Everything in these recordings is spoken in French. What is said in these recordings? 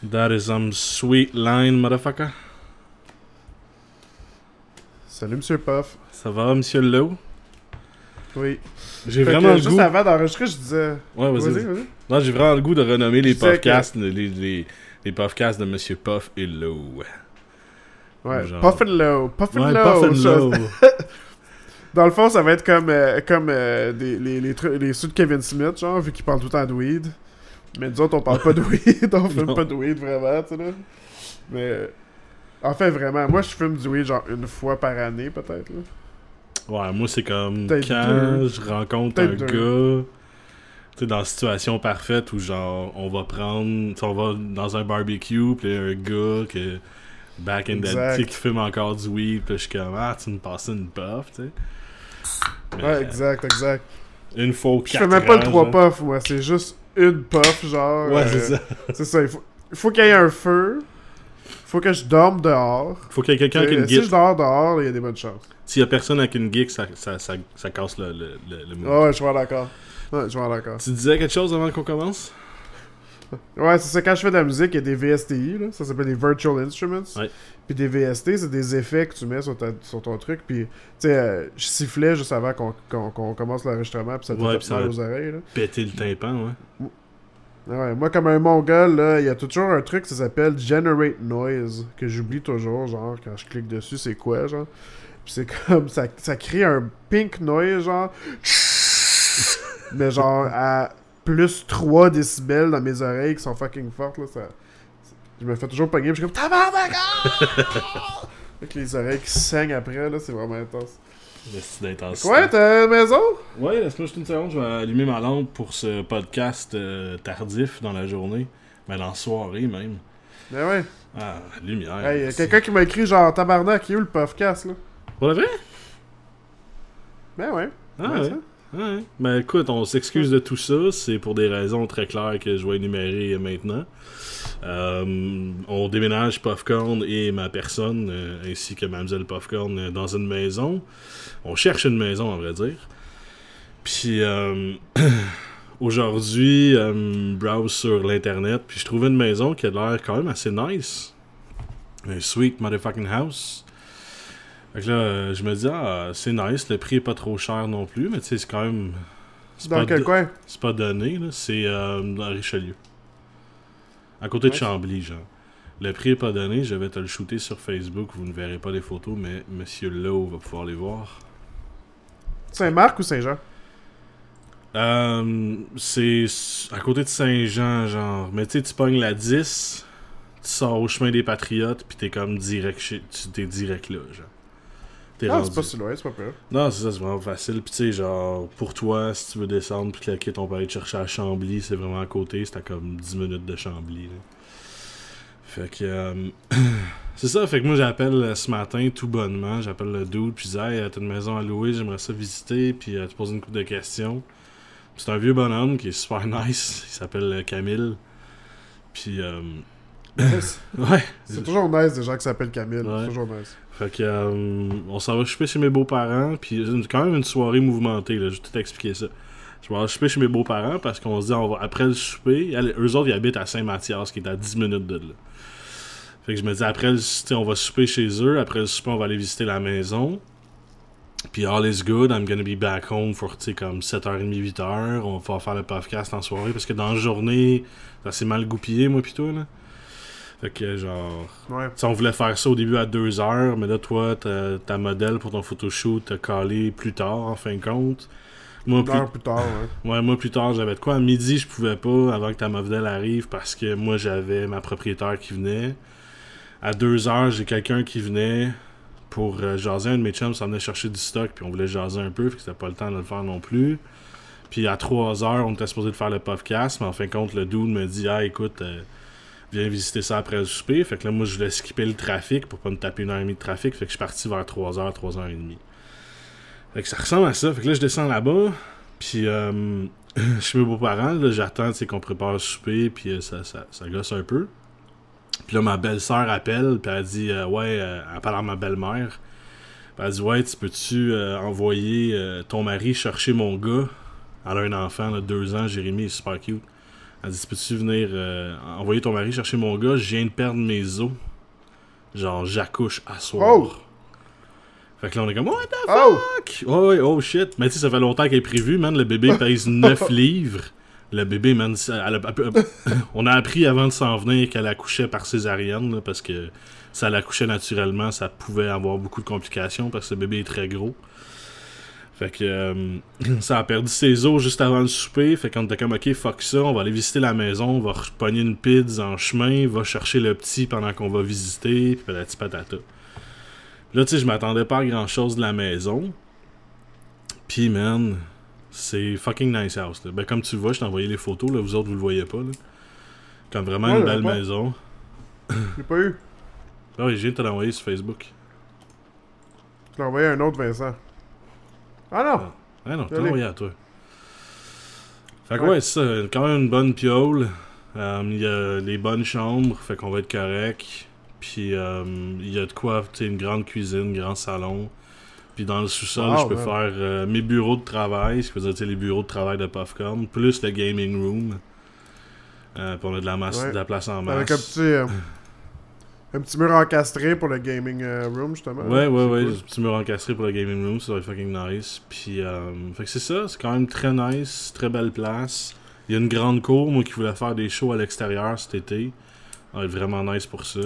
That is some sweet line, motherfucker. Salut, Monsieur Puff. Ça va, Monsieur Lowe? Oui. J'ai vraiment le juste goût... avant d'enregistrer, je disais... Ouais, vas-y. Vas-y. Non, j'ai vraiment le goût de renommer les Je disais podcasts, les podcasts de Monsieur Puff et Lowe. Ouais, Genre... Puff and Low. Puff and Ouais, Low. Puff and Lowe. Dans le fond, ça va être comme les ceux de Kevin Smith, genre, vu qu'il parle tout le temps de weed. Mais nous autres, on parle pas de weed, on fume pas de weed, vraiment, tu sais, là. Mais... En fait, vraiment, moi, je fume du weed, genre, une fois par année, peut-être, là. Ouais, moi, c'est comme Peut-être quand deux. je rencontre un Peut-être gars, tu sais, dans une situation parfaite où, genre, on va prendre, on va dans un barbecue, pis un gars que, back in the Exact. tu sais, qui fume encore du weed, pis je suis comme, ah, tu me passes une puff, tu sais. Mais, Ouais, exact. Une fois aux Je 4 fais même pas le ans, 3 genre. puffs, moi, c'est juste une puff, genre. Ouais, c'est ça. C'est ça, il faut qu'il y ait un feu. Faut que je dorme dehors. Faut qu'il y ait quelqu'un qui a une Si je guide. dors dehors, il y a des bonnes chances. S'il y a personne avec une geek, ça casse le mood. Ouais, je suis vraiment d'accord. Ouais, je suis vraiment d'accord. Tu disais quelque chose avant qu'on commence? Ouais, c'est ça, quand je fais de la musique, il y a des VSTI, là. Ça s'appelle des Virtual Instruments. Ouais. Puis des VST, c'est des effets que tu mets sur ton truc. Puis, tu sais, je sifflais juste avant qu'on commence l'enregistrement, puis ça te Ouais, fait puis ça mal va aux oreilles, là. Péter le tympan, ouais. Ouais, moi, comme un mongol, là, il y a toujours un truc qui s'appelle Generate Noise, que j'oublie toujours, genre, quand je clique dessus, c'est quoi, genre. Puis c'est comme, ça crée un pink noise, genre. Mais genre, à plus 3 décibels dans mes oreilles qui sont fucking fortes, là, ça... Je me fais toujours pogner, puis je suis comme tabarnak! Avec les oreilles qui saignent après, là, c'est vraiment intense. C'est d'intensité. Ouais, t'as une maison? Ouais, laisse-moi juste une seconde, je vais allumer ma lampe pour ce podcast tardif dans la journée. Mais dans la soirée même. Ben ouais. Ah, lumière. Hey, y a quelqu'un qui m'a écrit genre tabarnak, il est où le podcast, là? Pour le vrai? Ben ouais. Ah Ouais, ouais. ça. Ouais. Ben écoute, on s'excuse de tout ça. C'est pour des raisons très claires que je vais énumérer maintenant. On déménage Puffcorn et ma personne, ainsi que Mademoiselle Puffcorn, dans une maison. On cherche une maison, à vrai dire. Puis aujourd'hui, browse sur l'internet, puis je trouvais une maison qui a l'air quand même assez nice. Un sweet motherfucking house. Fait que là, je me dis, ah, c'est nice, le prix est pas trop cher non plus, mais tu sais, c'est quand même... c'est Dans pas quel coin? C'est pas donné, là. C'est dans Richelieu. À côté de Nice. Chambly, genre. Le prix est pas donné, je vais te le shooter sur Facebook, vous ne verrez pas les photos, mais Monsieur Lowe va pouvoir les voir. Saint-Marc ou Saint-Jean? C'est à côté de Saint-Jean, genre. Mais tu sais, tu pognes la 10, tu sors au chemin des Patriotes, pis t'es comme direct t'es direct là, genre. T'es Non, rendu. c'est pas si loin, c'est pas peur. Non, c'est ça, c'est vraiment facile. Pis tu sais, genre, pour toi, si tu veux descendre pis claquer, on peut aller te chercher à Chambly, c'est vraiment à côté, c'est à comme 10 minutes de Chambly, là. Fait que... c'est ça, fait que moi j'appelle ce matin tout bonnement, j'appelle le dude, pis je dis « Hey, t'as une maison à louer, j'aimerais ça visiter, pis tu poses une couple de questions. » Pis c'est un vieux bonhomme qui est super nice, il s'appelle Camille. Pis ouais. C'est toujours nice des gens qui s'appellent Camille. Ouais. C'est toujours nice. Fait que on s'en va choper chez mes beaux-parents, puis quand même une soirée mouvementée, là, je vais tout expliquer ça. Je vais aller choper chez mes beaux-parents parce qu'on se dit, on va, après le souper, eux autres ils habitent à Saint-Mathias, qui est à 10 minutes de là. Fait que je me dis, après, on va souper chez eux, après le souper, on va aller visiter la maison. Puis all is good, I'm gonna be back home for, tu sais, comme 7h30, 8h. On va pouvoir faire le podcast en soirée, parce que dans la journée, ça s'est mal goupillé, moi pis toi, là. Fait que genre... Ouais. T'sais, on voulait faire ça au début à 2h, mais là, toi, ta modèle pour ton photoshoot t'as calé plus tard, en fin de compte. Moi, Une heure plus tard, ouais. Ouais, moi, plus tard, j'avais de quoi. À midi, je pouvais pas, avant que ta modèle arrive, parce que moi, j'avais ma propriétaire qui venait. À 2h, j'ai quelqu'un qui venait pour jaser. Un de mes chums s'en venait chercher du stock, puis on voulait jaser un peu, puis que c'était pas le temps de le faire non plus. Puis à 3h, on était supposé de faire le podcast, mais en fin de compte, le dude me dit « Ah, écoute... viens visiter ça après le souper. » Fait que là, moi, je voulais skipper le trafic pour pas me taper 1h30 de trafic. Fait que je suis parti vers 3h, 3h30. Fait que ça ressemble à ça. Fait que là, je descends là-bas. Puis, chez mes beaux-parents, là, j'attends qu'on prépare le souper. Puis, ça gosse un peu. Puis là, ma belle-sœur appelle. Puis elle dit, ouais, elle parle à ma belle-mère. Puis elle dit, ouais, tu peux-tu envoyer ton mari chercher mon gars? Elle a un enfant, là, 2 ans. Jérémy est super cute. Elle dit, peux-tu venir envoyer ton mari chercher mon gars? Je viens de perdre mes os. Genre, j'accouche à soir. Oh! Fait que là, on est comme, what the fuck? Oh shit. Mais tu sais, ça fait longtemps qu'elle est prévue, man. Le bébé pèse 9 livres. Le bébé, man, on a appris avant de s'en venir qu'elle accouchait par césarienne, là, parce que si elle accouchait naturellement, ça pouvait avoir beaucoup de complications, parce que le bébé est très gros. Fait que ça a perdu ses os juste avant le souper. Fait qu'on était comme, ok, fuck ça, on va aller visiter la maison, on va repogner une pizza en chemin, va chercher le petit pendant qu'on va visiter, puis patati patata. Là, tu sais, je m'attendais pas à grand chose de la maison. Puis, man, c'est fucking nice house, là. Ben, comme tu le vois, je t'ai envoyé les photos, là, vous autres, vous le voyez pas, là. Comme vraiment une belle maison. J'ai pas eu. Ah oui, je viens de te l'envoyer sur Facebook. Je l'ai envoyé à un autre Vincent. Ah non! Ah non, je t'ai envoyé à toi. Fait que ouais, c'est ça, quand même une bonne piole. Il y a les bonnes chambres, fait qu'on va être correct. Puis il y a de quoi, tu sais, une grande cuisine, un grand salon. Puis dans le sous-sol, je peux faire mes bureaux de travail, ce qui veut dire, tu sais, les bureaux de travail de Puffcom, plus le gaming room. Puis on a de la place en masse. Avec un petit mur encastré pour le gaming room, justement. Ouais, cool. Un petit mur encastré pour le gaming room, ça va être fucking nice. Puis, fait que c'est ça, c'est quand même très nice, très belle place. Il y a une grande cour, moi qui voulais faire des shows à l'extérieur cet été. Ça va être vraiment nice pour ça.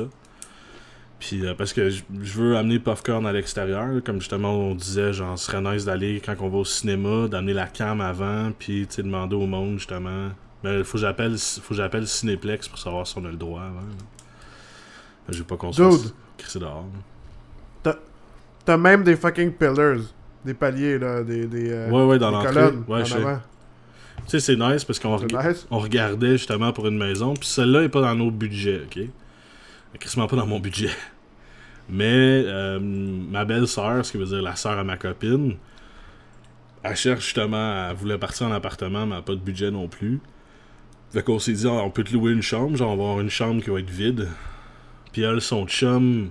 Puis, parce que je veux amener Puffcorn à l'extérieur, là, comme justement on disait, genre, ce serait nice d'aller quand on va au cinéma, d'amener la cam avant, puis, tu sais, demander au monde, justement. Mais il faut que j'appelle Cinéplex pour savoir si on a le droit avant. Je vais pas qu'on se crisser dehors. T'as même des fucking pillars. Des paliers, là. Ouais, dans l'entrée. Colonnes, ouais, en avant. Tu sais, c'est nice parce qu'on on regardait justement pour une maison. Puis celle-là est pas dans nos budgets, ok? Crissement pas dans mon budget. Mais ma belle-sœur, ce qui veut dire la sœur à ma copine, elle cherche justement, elle voulait partir en appartement, mais elle n'a pas de budget non plus. Fait qu'on s'est dit, on peut te louer une chambre, genre on va avoir une chambre qui va être vide. Puis elle, son chum,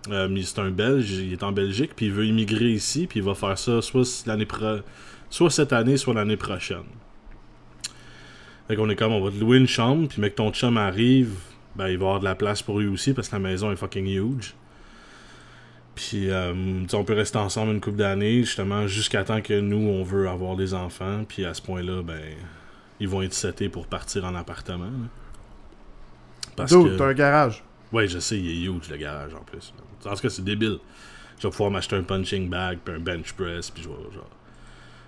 c'est un Belge, il est en Belgique, puis il veut immigrer ici, puis il va faire ça soit cette année, soit l'année prochaine. Fait qu'on est comme, on va te louer une chambre, puis mec, ton chum arrive, ben il va avoir de la place pour lui aussi, parce que la maison est fucking huge. Puis, on peut rester ensemble une couple d'années, justement, jusqu'à temps que nous, on veut avoir des enfants, puis à ce point-là, ben, ils vont être setés pour partir en appartement. Là. Parce que t'as un garage. Ouais, je sais, il est huge le garage en plus. En tout cas, c'est débile. Je vais pouvoir m'acheter un punching bag, puis un bench press, puis je vais genre.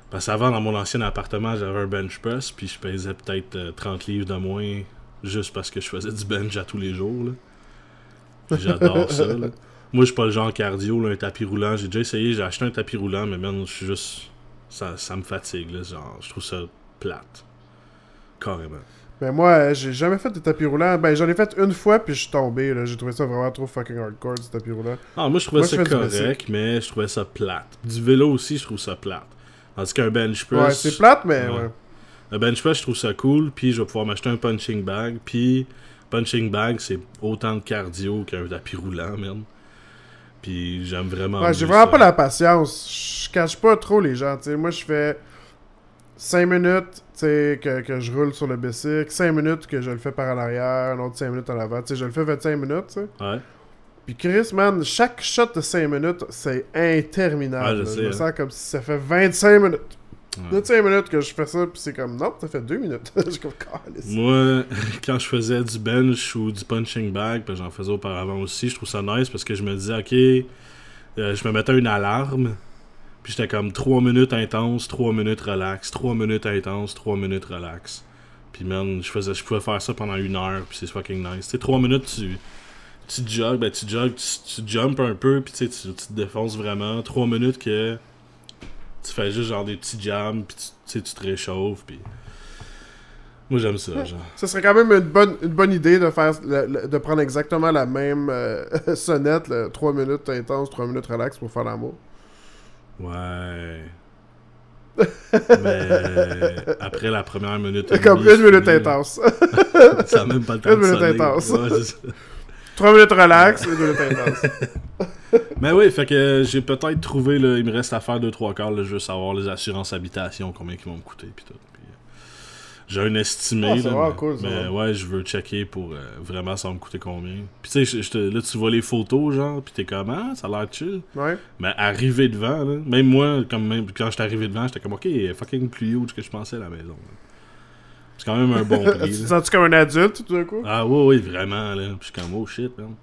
Parce qu'avant, dans mon ancien appartement, j'avais un bench press, puis je pesais peut-être 30 livres de moins, juste parce que je faisais du bench à tous les jours. Là. Puis j'adore ça. Là. Moi, je suis pas le genre cardio, là, un tapis roulant. J'ai déjà essayé, j'ai acheté un tapis roulant, mais man, je suis juste. Ça me fatigue, là. Genre, je trouve ça plate. Carrément. Ben moi, j'ai jamais fait de tapis roulant. Ben j'en ai fait une fois puis je suis tombé. Là. J'ai trouvé ça vraiment trop fucking hardcore du tapis roulant. Ah, moi je trouvais ça correct, mais je trouvais ça plate. Du vélo aussi, je trouve ça plate. Tandis qu'un bench press. Ouais, c'est plate, mais ouais. Un bench press, je trouve ça cool. Puis je vais pouvoir m'acheter un punching bag. Puis punching bag, c'est autant de cardio qu'un tapis roulant, merde. Puis j'aime vraiment. Ouais, j'ai vraiment pas la patience. Je cache pas trop les gens. T'sais. Moi, je fais 5 minutes. T'sais, que je roule sur le bicycle, 5 minutes que je le fais par en arrière, un autre 5 minutes en avant. T'sais, je le fais 25 minutes, t'sais. Ouais. Puis Chris, man, chaque shot de 5 minutes, c'est interminable. Ouais, je me sens comme si ça fait 25 minutes. 25 minutes que je fais ça, puis c'est comme, non, ça fait 2 minutes. Je suis comme, calice. Moi, quand je faisais du bench ou du punching bag, puis j'en faisais auparavant aussi, je trouve ça nice parce que je me disais, ok, je me mettais une alarme. Puis j'étais comme 3 minutes intense, 3 minutes relax, 3 minutes intense, 3 minutes relax. Puis man, je pouvais faire ça pendant 1 heure, puis c'est fucking nice. Tu sais, 3 minutes, tu jogues, tu jumps un peu, puis tu te défonces vraiment. 3 minutes que tu fais juste genre des petits jams, puis tu te réchauffes, puis... Moi j'aime ça, genre. Ça serait quand même une bonne idée de faire de prendre exactement la même sonnette, 3 minutes intense, 3 minutes relax pour faire l'amour. Ouais. Mais après la première minute. Comme 1 minute intense. Ça n'a même pas le temps de sonner. 1 minute intense. Ouais, 3 minutes relax, 1 minute intense. Mais oui, fait que j'ai peut-être trouvé, là, il me reste à faire 2-3 quarts, là, je veux savoir les assurances habitation, combien ils vont me coûter, pis tout. Puis, J'ai un estimé, Ah, c'est vraiment cool, ça. mais ouais, je veux checker pour vraiment ça va me coûter combien. Puis tu sais, là, tu vois les photos, genre, pis t'es comme, ah, ça a l'air chill. Ouais. Mais arriver devant, là, même moi, même quand j'étais arrivé devant, j'étais comme, ok, fucking plus huge que je pensais à la maison. Là. C'est quand même un bon prix. Tu te Là. sens-tu comme un adulte, tout d'un coup? Ah ouais, vraiment, là. Puis je suis comme, oh shit, man.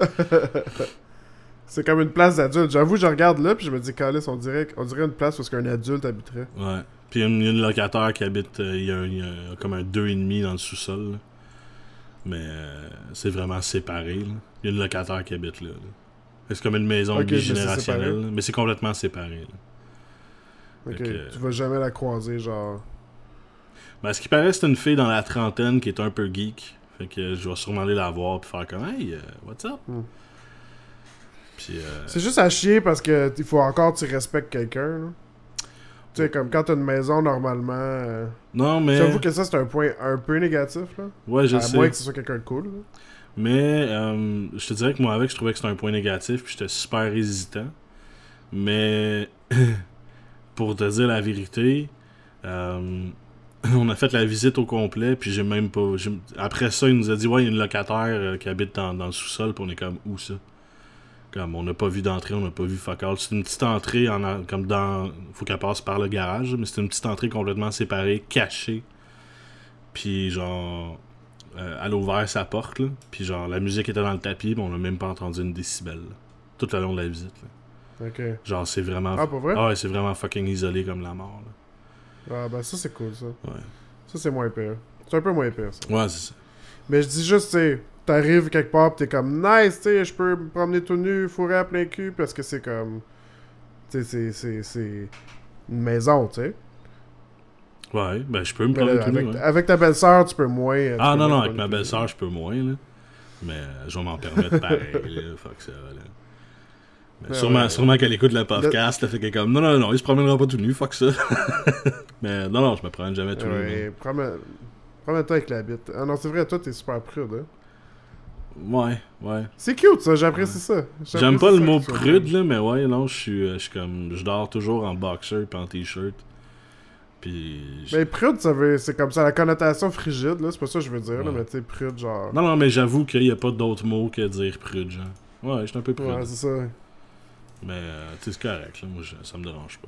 C'est comme une place d'adulte. J'avoue, je regarde là, puis je me dis, Calice, on dirait une place où qu'un adulte habiterait. Ouais. Puis il y a une locataire qui habite, il y a comme un 2,5 dans le sous-sol. Là. Mais c'est vraiment séparé. Là. Il y a une locataire qui habite là. C'est comme une maison bigénérationnelle, mais c'est complètement séparé. Là. Ok, tu vas jamais la croiser, genre... Ben, ce qui paraît, c'est une fille dans la trentaine qui est un peu geek. Fait que je vais sûrement aller la voir puis faire comme, hey, what's up? Puis, c'est juste à chier parce que il faut encore que tu respectes quelqu'un. Là. Tu sais, comme quand t'as une maison, normalement... Non, mais... J'avoue que ça, c'est un point un peu négatif, là. Ouais, je sais. À moins que ce soit quelqu'un de cool, là. Mais, je te dirais que moi, avec, je trouvais que c'était un point négatif, puis j'étais super hésitant. Mais, pour te dire la vérité, on a fait la visite au complet, puis j'ai même pas... Après ça, il nous a dit, ouais, il y a une locataire qui habite dans le sous-sol, puis on est comme, où ça? Comme, on n'a pas vu d'entrée, on n'a pas vu fuck all. C'est une petite entrée, comme dans... Faut qu'elle passe par le garage, mais c'est une petite entrée complètement séparée, cachée. Puis genre... elle a ouvert sa porte, là. Puis genre, la musique était dans le tapis, mais on n'a même pas entendu une décibel, là, tout le long de la visite, là. Ok. Genre, c'est vraiment... Ah, pour vrai? Ah ouais, c'est vraiment fucking isolé comme la mort, là. Ah, ben ça, c'est cool, ça. Ouais. Ça, c'est moins pire. C'est un peu moins pire, ça. Ouais, c'est ça. Mais je dis juste, tu sais, t'arrives quelque part pis t'es comme nice, tu sais, je peux me promener tout nu, fourrer à plein cul, parce que c'est comme. Tu sais, c'est une maison, tu sais. Ouais, ben je peux me prendre tout nu, ouais. Avec ta belle-sœur, tu peux moins. Ah non, avec ma belle-sœur, je peux moins, là. Mais je vais m'en permettre pareil, là. Fuck ça, là. Mais sûrement qu'elle écoute le podcast, elle fait qu'elle est comme non, il se promènera pas tout nu, fuck ça. Mais non, je me promène jamais tout nu. Promène-toi avec la bite. Ah non, c'est vrai, toi, t'es super prude, hein. Ouais. C'est cute, ça, j'apprécie ça. J'aime pas le mot prude, là, mais ouais, non, je suis comme... Je dors toujours en boxer pis en t-shirt. Puis... Mais prude, c'est comme ça, la connotation frigide, là, c'est pas ça que je veux dire, là, mais tu sais, prude, genre... Non, mais j'avoue qu'il y a pas d'autre mot que dire prude, genre. Ouais, je suis un peu prude. Ouais, c'est ça. Mais, tu sais, c'est correct, là, moi, ça me dérange pas.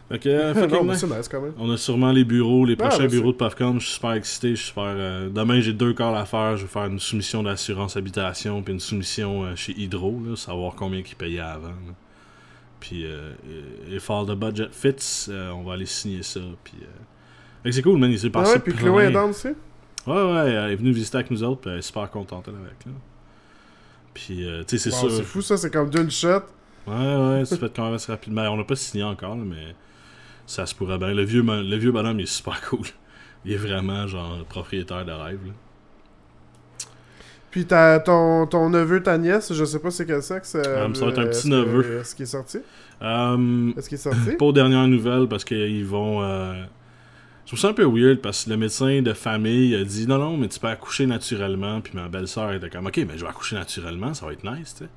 Fait que, non, mais c'est nice, quand même. On a sûrement les prochains bureaux de Puffcom, je suis super excité, je suis super... demain, j'ai 2 calls à faire, je vais faire une soumission d'assurance habitation, puis une soumission chez Hydro, là, savoir combien ils payaient avant, là. Puis, if all the budget fits, on va aller signer ça. Puis, c'est cool, man. Il s'est passé. Ouais, puis Chloé est dans aussi. Ouais, elle est venue visiter avec nous autres. Puis elle est super contente avec. Là. Puis, tu sais, c'est sûr. C'est fou, ça. C'est comme d'une shot. Ouais, c'est fait quand même assez rapidement. On n'a pas signé encore, là, mais ça se pourrait bien. Le vieux bonhomme, il est super cool. Il est vraiment, genre, propriétaire de rêve. Là. Puis ton neveu, ta nièce, je sais pas c'est quel sexe. Ça va être un petit neveu. Est-ce qu'il est sorti? Est-ce qu'il est sorti? Pas aux dernières nouvelles parce qu'ils vont... Je trouve ça un peu weird parce que le médecin de famille a dit non, mais tu peux accoucher naturellement. Puis ma belle-sœur était comme ok, mais je vais accoucher naturellement, ça va être nice, tu sais.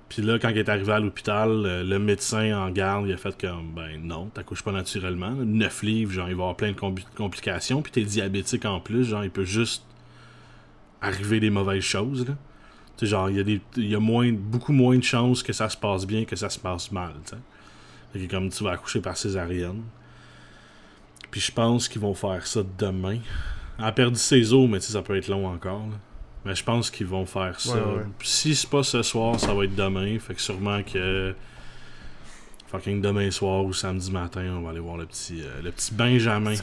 Puis là, quand il est arrivé à l'hôpital, le médecin en garde, il a fait comme ben non, t'accouches pas naturellement. 9 livres, genre il va y avoir plein de complications. Puis t'es diabétique en plus, genre il peut juste arriver des mauvaises choses, là. Tu sais, genre, il y a beaucoup moins de chances que ça se passe bien que ça se passe mal, tu sais. Fait que comme tu vas accoucher par césarienne. Puis je pense qu'ils vont faire ça demain. Elle a perdu ses os, mais tu sais, ça peut être long encore, là. Mais je pense qu'ils vont faire ça. Ouais. Si c'est pas ce soir, ça va être demain. Fait que sûrement que... fucking demain soir ou samedi matin, on va aller voir le petit Benjamin.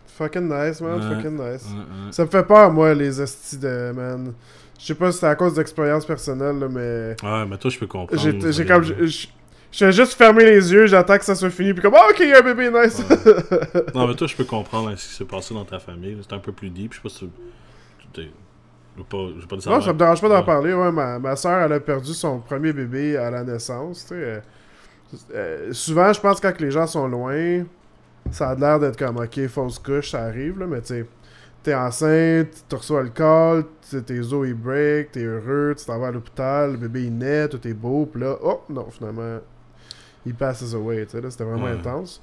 Fucking nice, man. Fucking nice. Ouais. Ça me fait peur, moi, les hosties de... man. Je sais pas si c'est à cause d'expérience personnelle, là, mais... Ouais, mais toi, je peux comprendre. J'ai comme... Je vais juste fermer les yeux, j'attends que ça soit fini, puis comme, ok, il y a un bébé, nice! Ouais. Non, mais toi, je peux comprendre ce qui s'est passé dans ta famille. C'est un peu plus deep. Je sais pas si tu... J'ai pas de savoir. Non, ça me dérange pas d'en parler. Ouais, ma soeur, elle a perdu son premier bébé à la naissance. Tu sais, souvent, je pense que quand les gens sont loin, ça a l'air d'être comme ok, fausse couche, ça arrive, là, mais tu sais, t'es enceinte, tu reçois le call, tes os ils break, t'es heureux, tu t'en vas à l'hôpital, le bébé il naît, tout est beau, pis là, oh non, finalement, il passes away, tu sais, là, c'était vraiment intense.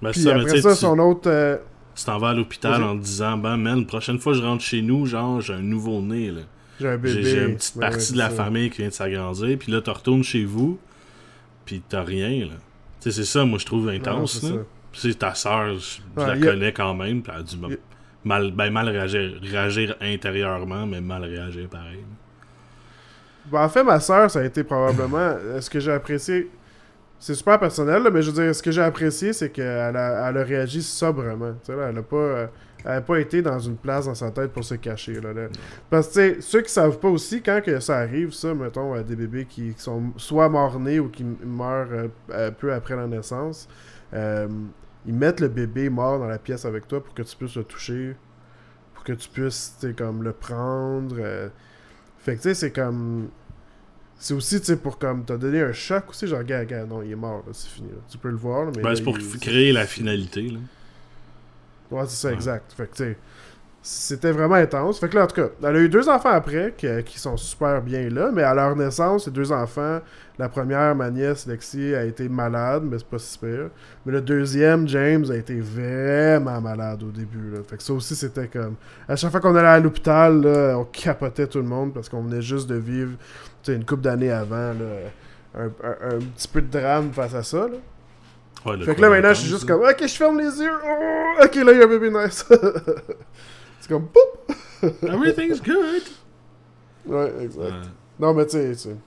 Ben, Puis ça, après ça, son autre. Tu t'en vas à l'hôpital en te disant, ben, man, la prochaine fois que je rentre chez nous, genre, j'ai un nouveau-né, là. J'ai un bébé. J'ai une petite partie de la famille qui vient de s'agrandir, puis là, tu retournes chez vous, puis t'as rien, là. Tu sais, c'est ça, moi, je trouve intense, là. C'est ta soeur, je la connais quand même, puis elle a dû mal réagir intérieurement, mais mal réagir pareil. Ben, en fait, ma soeur, ça a été probablement... ce que j'ai apprécié... C'est super personnel, là, mais je veux dire, ce que j'ai apprécié, c'est qu'elle a réagi sobrement. Tu sais, là, elle a pas été dans une place dans sa tête pour se cacher. Là. Parce que, tu sais, ceux qui savent pas aussi, quand que ça arrive, ça, mettons, à des bébés qui sont soit morts-nés ou qui meurent peu après la naissance, ils mettent le bébé mort dans la pièce avec toi pour que tu puisses le toucher, pour que tu puisses, tu sais, comme, le prendre. Fait que, tu sais, c'est comme... C'est aussi, tu sais, pour comme t'as donné un choc aussi, genre, gars, non, il est mort, là, c'est fini. Là. Tu peux le voir, là, mais. Ben, là, c'est pour créer la finalité, là. Ouais, c'est ça, exact. Fait que, tu sais, c'était vraiment intense. Fait que là, en tout cas, elle a eu 2 enfants après qui sont super bien là, mais à leur naissance, ces 2 enfants, la première, ma nièce Lexi, a été malade, mais c'est pas si pire. Mais le deuxième, James, a été vraiment malade au début, là. Fait que ça aussi, c'était comme... À chaque fois qu'on allait à l'hôpital, là, on capotait tout le monde parce qu'on venait juste de vivre, tu sais, une couple d'années avant, là, un petit peu de drame face à ça, là. Ouais, fait que là, maintenant, je suis juste comme, ok, je ferme les yeux. Oh, ok, là, il y a un bébé nice. C'est comme, poup! Everything's good! Ouais, exact. Non, mais tu sais,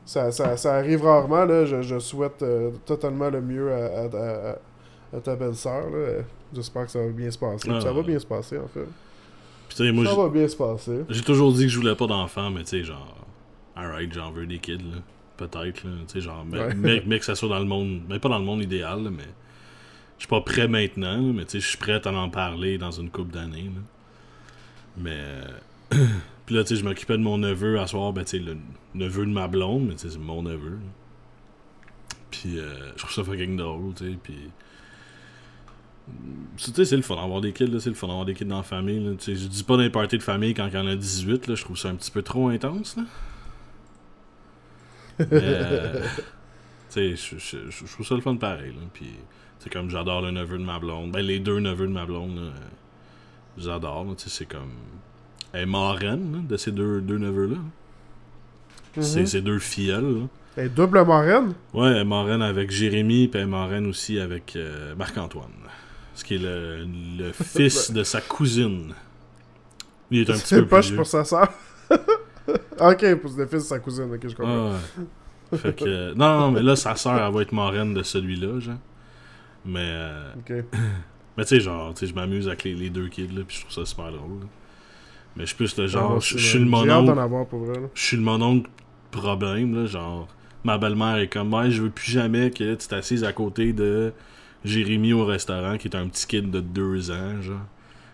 ça arrive rarement, là. Je souhaite totalement le mieux à ta belle-sœur, là. J'espère que ça va bien se passer. Ça va bien se passer, en fait. Puis, moi, ça va bien se passer. J'ai toujours dit que je voulais pas d'enfants, mais tu sais, genre, alright, j'en veux des kids, là. Peut-être, là. Tu sais, genre, mais que ça soit dans le monde, mais pas dans le monde idéal, là, mais je suis pas prêt maintenant, là, mais tu sais, je suis prêt à en parler dans une couple d'années, là. Mais puis là, tu sais, je m'occupais de mon neveu à soir, ben, tu sais, le neveu de ma blonde, mais tu sais, c'est mon neveu, là. Puis je trouve ça fucking drôle, tu sais, puis tu sais, c'est le fun d'avoir des kids, là, c'est le fun d'avoir des kids dans la famille, là. Tu sais, je dis pas d'un party de famille quand il y en a 18, là, je trouve ça un petit peu trop intense, là. Mais tu sais, je trouve ça le fun pareil, là. Puis c'est comme j'adore le neveu de ma blonde, ben les 2 neveux de ma blonde, là, j'adore, tu sais, c'est comme elle est marraine, là, de ces deux neveux-là. C'est ces 2 filleuls, là. Elle est double marraine? Ouais, elle est marraine avec Jérémy, puis elle est marraine aussi avec Marc-Antoine. Ce qui est le fils de sa cousine. Il est un petit peu plus vieux. C'est pour sa soeur? Ok, pour le fils de sa cousine, ok, je comprends. Fait que... Non, mais là, sa soeur, elle va être marraine de celui-là, genre. Mais... Ok. Mais tu sais, genre, je m'amuse avec les 2 kids, là, puis je trouve ça super drôle, là. Mais je suis plus le genre... Je suis le mononcle... J'ai hâte d'en avoir pour vrai, là. Je suis le mononcle problème, là, genre... Ma belle-mère est comme, ouais, je veux plus jamais que tu t'assises à côté de Jérémy au restaurant, qui est un petit kid de 2 ans, genre.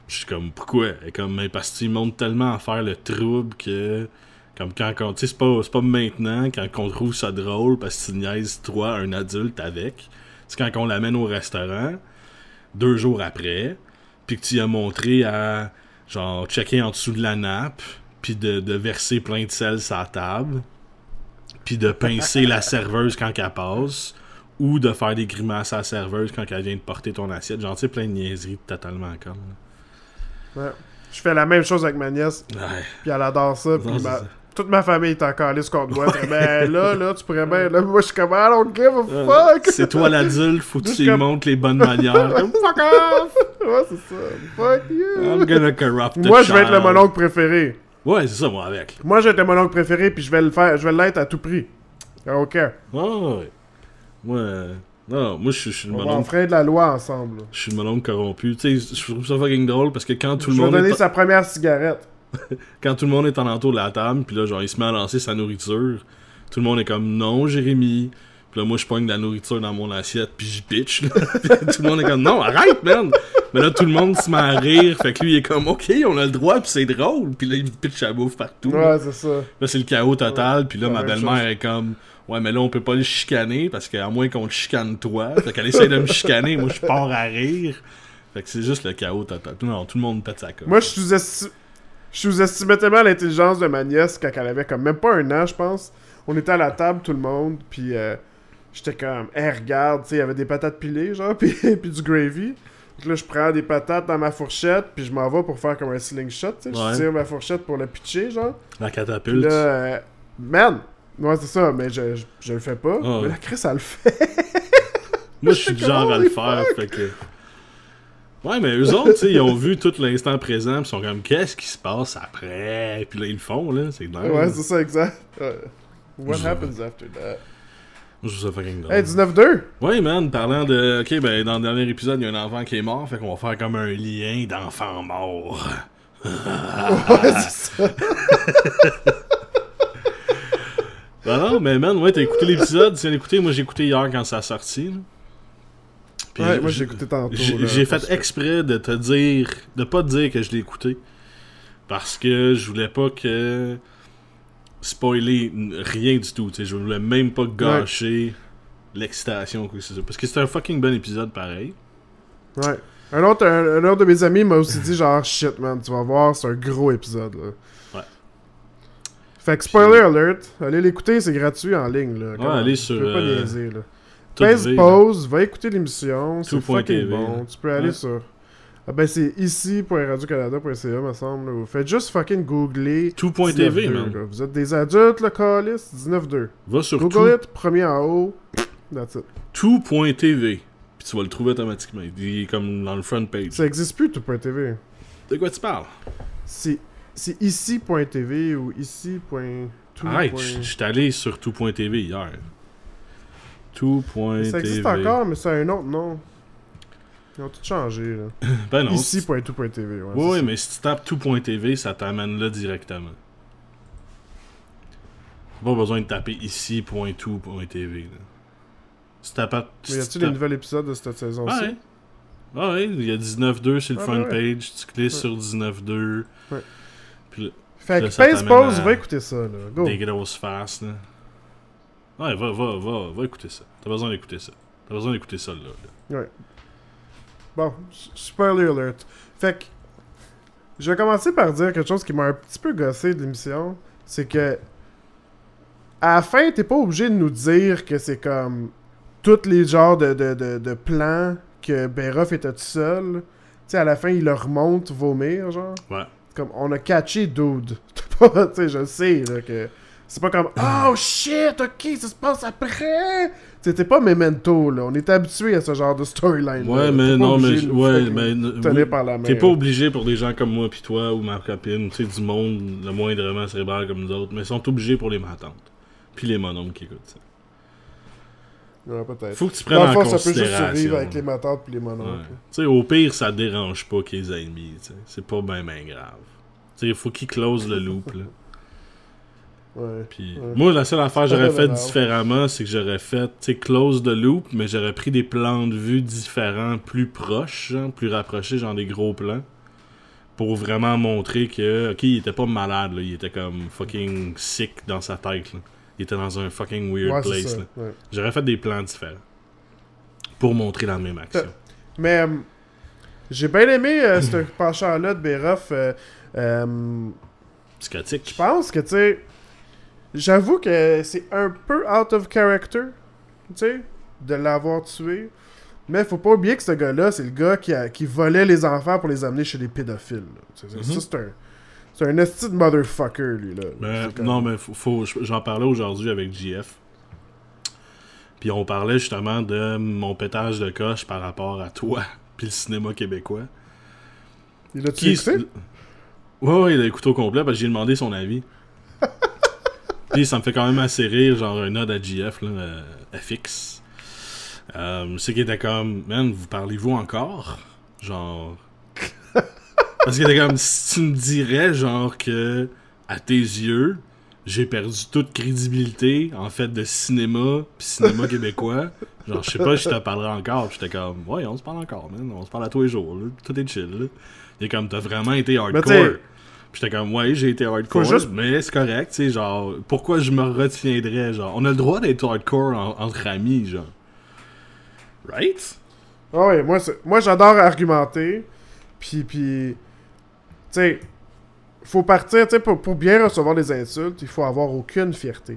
Je suis comme, pourquoi? Elle est comme, mais parce qu'il monte tellement à faire le trouble que... Comme quand tu sais, c'est pas maintenant, quand on trouve ça drôle, parce que tu niaises, toi, un adulte avec. C'est quand on l'amène au restaurant, 2 jours après, puis que tu y as montré à, genre, checker en dessous de la nappe, puis de verser plein de sel sur la table, puis de pincer la serveuse quand elle passe, ou de faire des grimaces à la serveuse quand elle vient de porter ton assiette. Genre, tu sais, plein de niaiseries totalement con. Ouais. Je fais la même chose avec ma nièce, puis elle adore ça, puis toute ma famille est encore lisse contre moi. Ben là, tu pourrais bien... Là, moi, je suis comme, I don't give a fuck! C'est toi l'adulte, faut que tu lui montres les bonnes manières. Comme, fuck off! Ouais, c'est ça. Fuck you! I'm gonna corrupt the moi, je vais être le mononcle préféré. Ouais, c'est ça, moi, avec. Moi, je vais être le mononcle préféré, puis je vais l'être à tout prix. OK. Ouais. Moi, moi, je suis le mononcle... On ferait de la loi ensemble. Là. Je suis le mononcle corrompu. Tu sais, je trouve ça fucking drôle, parce que quand tout le Je monde... vais donner sa première cigarette. Quand tout le monde est en entour de la table, puis là, genre, il se met à lancer sa nourriture, tout le monde est comme, non, Jérémy. Puis là, moi, je pogne de la nourriture dans mon assiette, puis j'y pitch, là. Puis tout le monde est comme, non, arrête, man! Mais là, tout le monde se met à rire, fait que lui, il est comme, ok, on a le droit, puis c'est drôle. Puis là, il pitch la bouffe partout. Ouais, là. C'est ça. Là, c'est le chaos total, ouais. puis là, ma belle-mère est comme, ouais, mais là, on peut pas le chicaner, parce qu'à moins qu'on te chicane toi. Fait qu'elle essaie de me chicaner, moi, je pars à rire. Fait que c'est juste le chaos total. Non, tout le monde pète sa coche. Moi, je sous-estimais tellement l'intelligence de ma nièce quand elle avait comme même pas 1 an, je pense. On était à la table, tout le monde, puis j'étais comme, regarde, tu sais, il y avait des patates pilées, genre, puis du gravy. Donc là, je prends des patates dans ma fourchette, puis je m'en vais pour faire comme un slingshot, tu sais. Ouais. Je tire ma fourchette pour le pitcher, genre. La Puis catapulte. là, man! Ouais, c'est ça, mais je le fais pas. Ah. Mais la Chris, elle le fait. Moi, je suis du genre à le faire, fait que... Ouais, mais eux autres, tu sais, ils ont vu tout l'instant présent, pis ils sont comme, qu'est-ce qui se passe après? Puis là, ils le font, là, c'est dingue. Ouais, c'est ça, exact. What Je- happens after that? Moi, je trouve ça fucking drôle. Hey, 19-2! Ouais, man, parlant de... Ok, ben, dans le dernier épisode, il y a un enfant qui est mort, fait qu'on va faire comme un lien d'enfant mort. Ouais, c'est ça. Non, mais man, ouais, t'as écouté l'épisode, tu viens d'écouter, moi j'ai écouté hier quand ça a sorti, là. Puis Ouais, moi, j'ai écouté tantôt. là, J'ai parce fait que- exprès de te dire, de pas te dire que je l'ai écouté. Parce que je voulais pas que spoiler rien du tout, tu sais. Je voulais même pas gâcher l'excitation ou quoi que ce soit. Parce que c'était un fucking bon épisode pareil. Ouais. Un autre de mes amis m'a aussi dit genre shit man, tu vas voir, c'est un gros épisode là. Ouais. Fait que spoiler alert, allez l'écouter, c'est gratuit en ligne là. Ouais, allez sur, Tu peux pas niaiser là. Tout Pèse V, pause, va écouter l'émission, c'est Tout.tv, fucking bon. là. Tu peux aller Ouais. sur... Ah ben c'est ici.radiocanada.ca me semble. Là. Vous faites juste fucking googler Tout.tv, 19.2, man. là. Vous êtes des adultes, le calice, 19.2. Va sur Google it, premier en haut, that's it. tout.tv. Puis tu vas le trouver automatiquement. Il est comme dans le front page. Ça existe plus tout.tv. De quoi tu parles? C'est ici.tv ou ici.tout. Arrête, je suis allé sur tout.tv hier. Tout.tv. Ça existe encore, mais ça a un autre nom. Ils ont tout changé, là. Ben non. Ici.tout.tv, ouais. Oui, c'est ça. mais si tu tapes tout.tv, ça t'amène là directement. T'as pas besoin de taper ici.tout.tv. là. Si tu tapes... Mais y a-tu les nouveaux épisodes de cette saison-ci? Ouais. Ah ouais, il y a 19.2 sur le Ah, front ouais. page. Tu cliques sur 19.2. Ouais. Puis là, Fait Là, que ça pèse t'amène pause, à- va écouter ça, là. Go. des grosses faces, là. Ouais, va écouter ça. T'as besoin d'écouter ça. T'as besoin d'écouter ça, là. Ouais. Bon, spoiler alert. Fait que, je vais commencer par dire quelque chose qui m'a un petit peu gossé de l'émission. C'est que, à la fin, t'es pas obligé de nous dire que c'est comme tous les genres de plans que Beroff était tout seul. Tu sais, à la fin, il leur remonte vomir, genre. Ouais. Comme, on a catché dude. T'as pas, tu sais, je sais, là, que... C'est pas comme, oh shit, ok, ça se passe après! C'était pas Memento, là. On est habitué à ce genre de storyline. Ouais, là. mais T'es pas non, mais... obligé de nous Ouais, fucking mais... tenir par la main. T'es pas là. obligé pour des gens comme moi pis toi ou ma copine, tu sais, du monde le moindrement cérébral comme nous autres, mais ils sont obligés pour les matantes. Puis les mononcles qui écoutent ça. Ouais, peut-être. Faut que tu prennes Dans le en fond, ça peut juste considération. survivre avec les matantes pis les Ouais. mononcles. Tu sais, au pire, ça dérange pas qu'ils aient ennemis, tu sais. C'est pas ben grave. Tu sais, il faut qu'ils close le loop, là. Ouais. Puis Ouais. moi, la seule affaire que j'aurais fait grave. différemment, c'est que j'aurais fait, tu sais, close the loop, mais j'aurais pris des plans de vue différents, plus proches, genre, plus rapprochés, genre des gros plans, pour vraiment montrer que, ok, il était pas malade, là, il était comme fucking sick dans sa tête, là. Il était dans un fucking weird Ouais, c'est place, ça. là. Ouais. J'aurais fait des plans différents. Pour montrer la même action. Mais j'ai bien aimé ce penchant-là de Beroff. Psychotique. Je pense que, tu sais, j'avoue que c'est un peu out of character, tu sais, de l'avoir tué. Mais faut pas oublier que ce gars-là, c'est le gars qui volait les enfants pour les amener chez les pédophiles. Là. Ça, c'est un esti de motherfucker, lui, là. Mais, C'est comme- non, mais j'en parlais aujourd'hui avec JF. Puis on parlait justement de mon pétage de coche par rapport à toi, puis le cinéma québécois. Il a-tu Qui écouté? Ouais, il a écouté au complet parce que j'ai demandé son avis. Puis ça me fait quand même assez rire, genre un ode à JF, là, FX. C'est qu'il était comme, man, vous parlez-vous encore? Genre. Parce qu'il était comme, si tu me dirais, genre, que à tes yeux, j'ai perdu toute crédibilité en fait de cinéma, pis cinéma québécois. Genre, je sais pas si je te parlerai encore. Pis j'étais comme, ouais, on se parle encore, man. On se parle à tous les jours, là. Tout est chill, là. Il est comme, t'as vraiment été Mais hardcore. t'sais, Pis j'étais comme, ouais, j'ai été hardcore, faut juste- mais c'est correct, tu sais, genre, pourquoi je me retiendrais, genre. On a le droit d'être hardcore entre amis, genre. Right? Ah ouais, moi j'adore argumenter. Puis tu sais, faut partir, tu sais, pour bien recevoir des insultes, il faut avoir aucune fierté.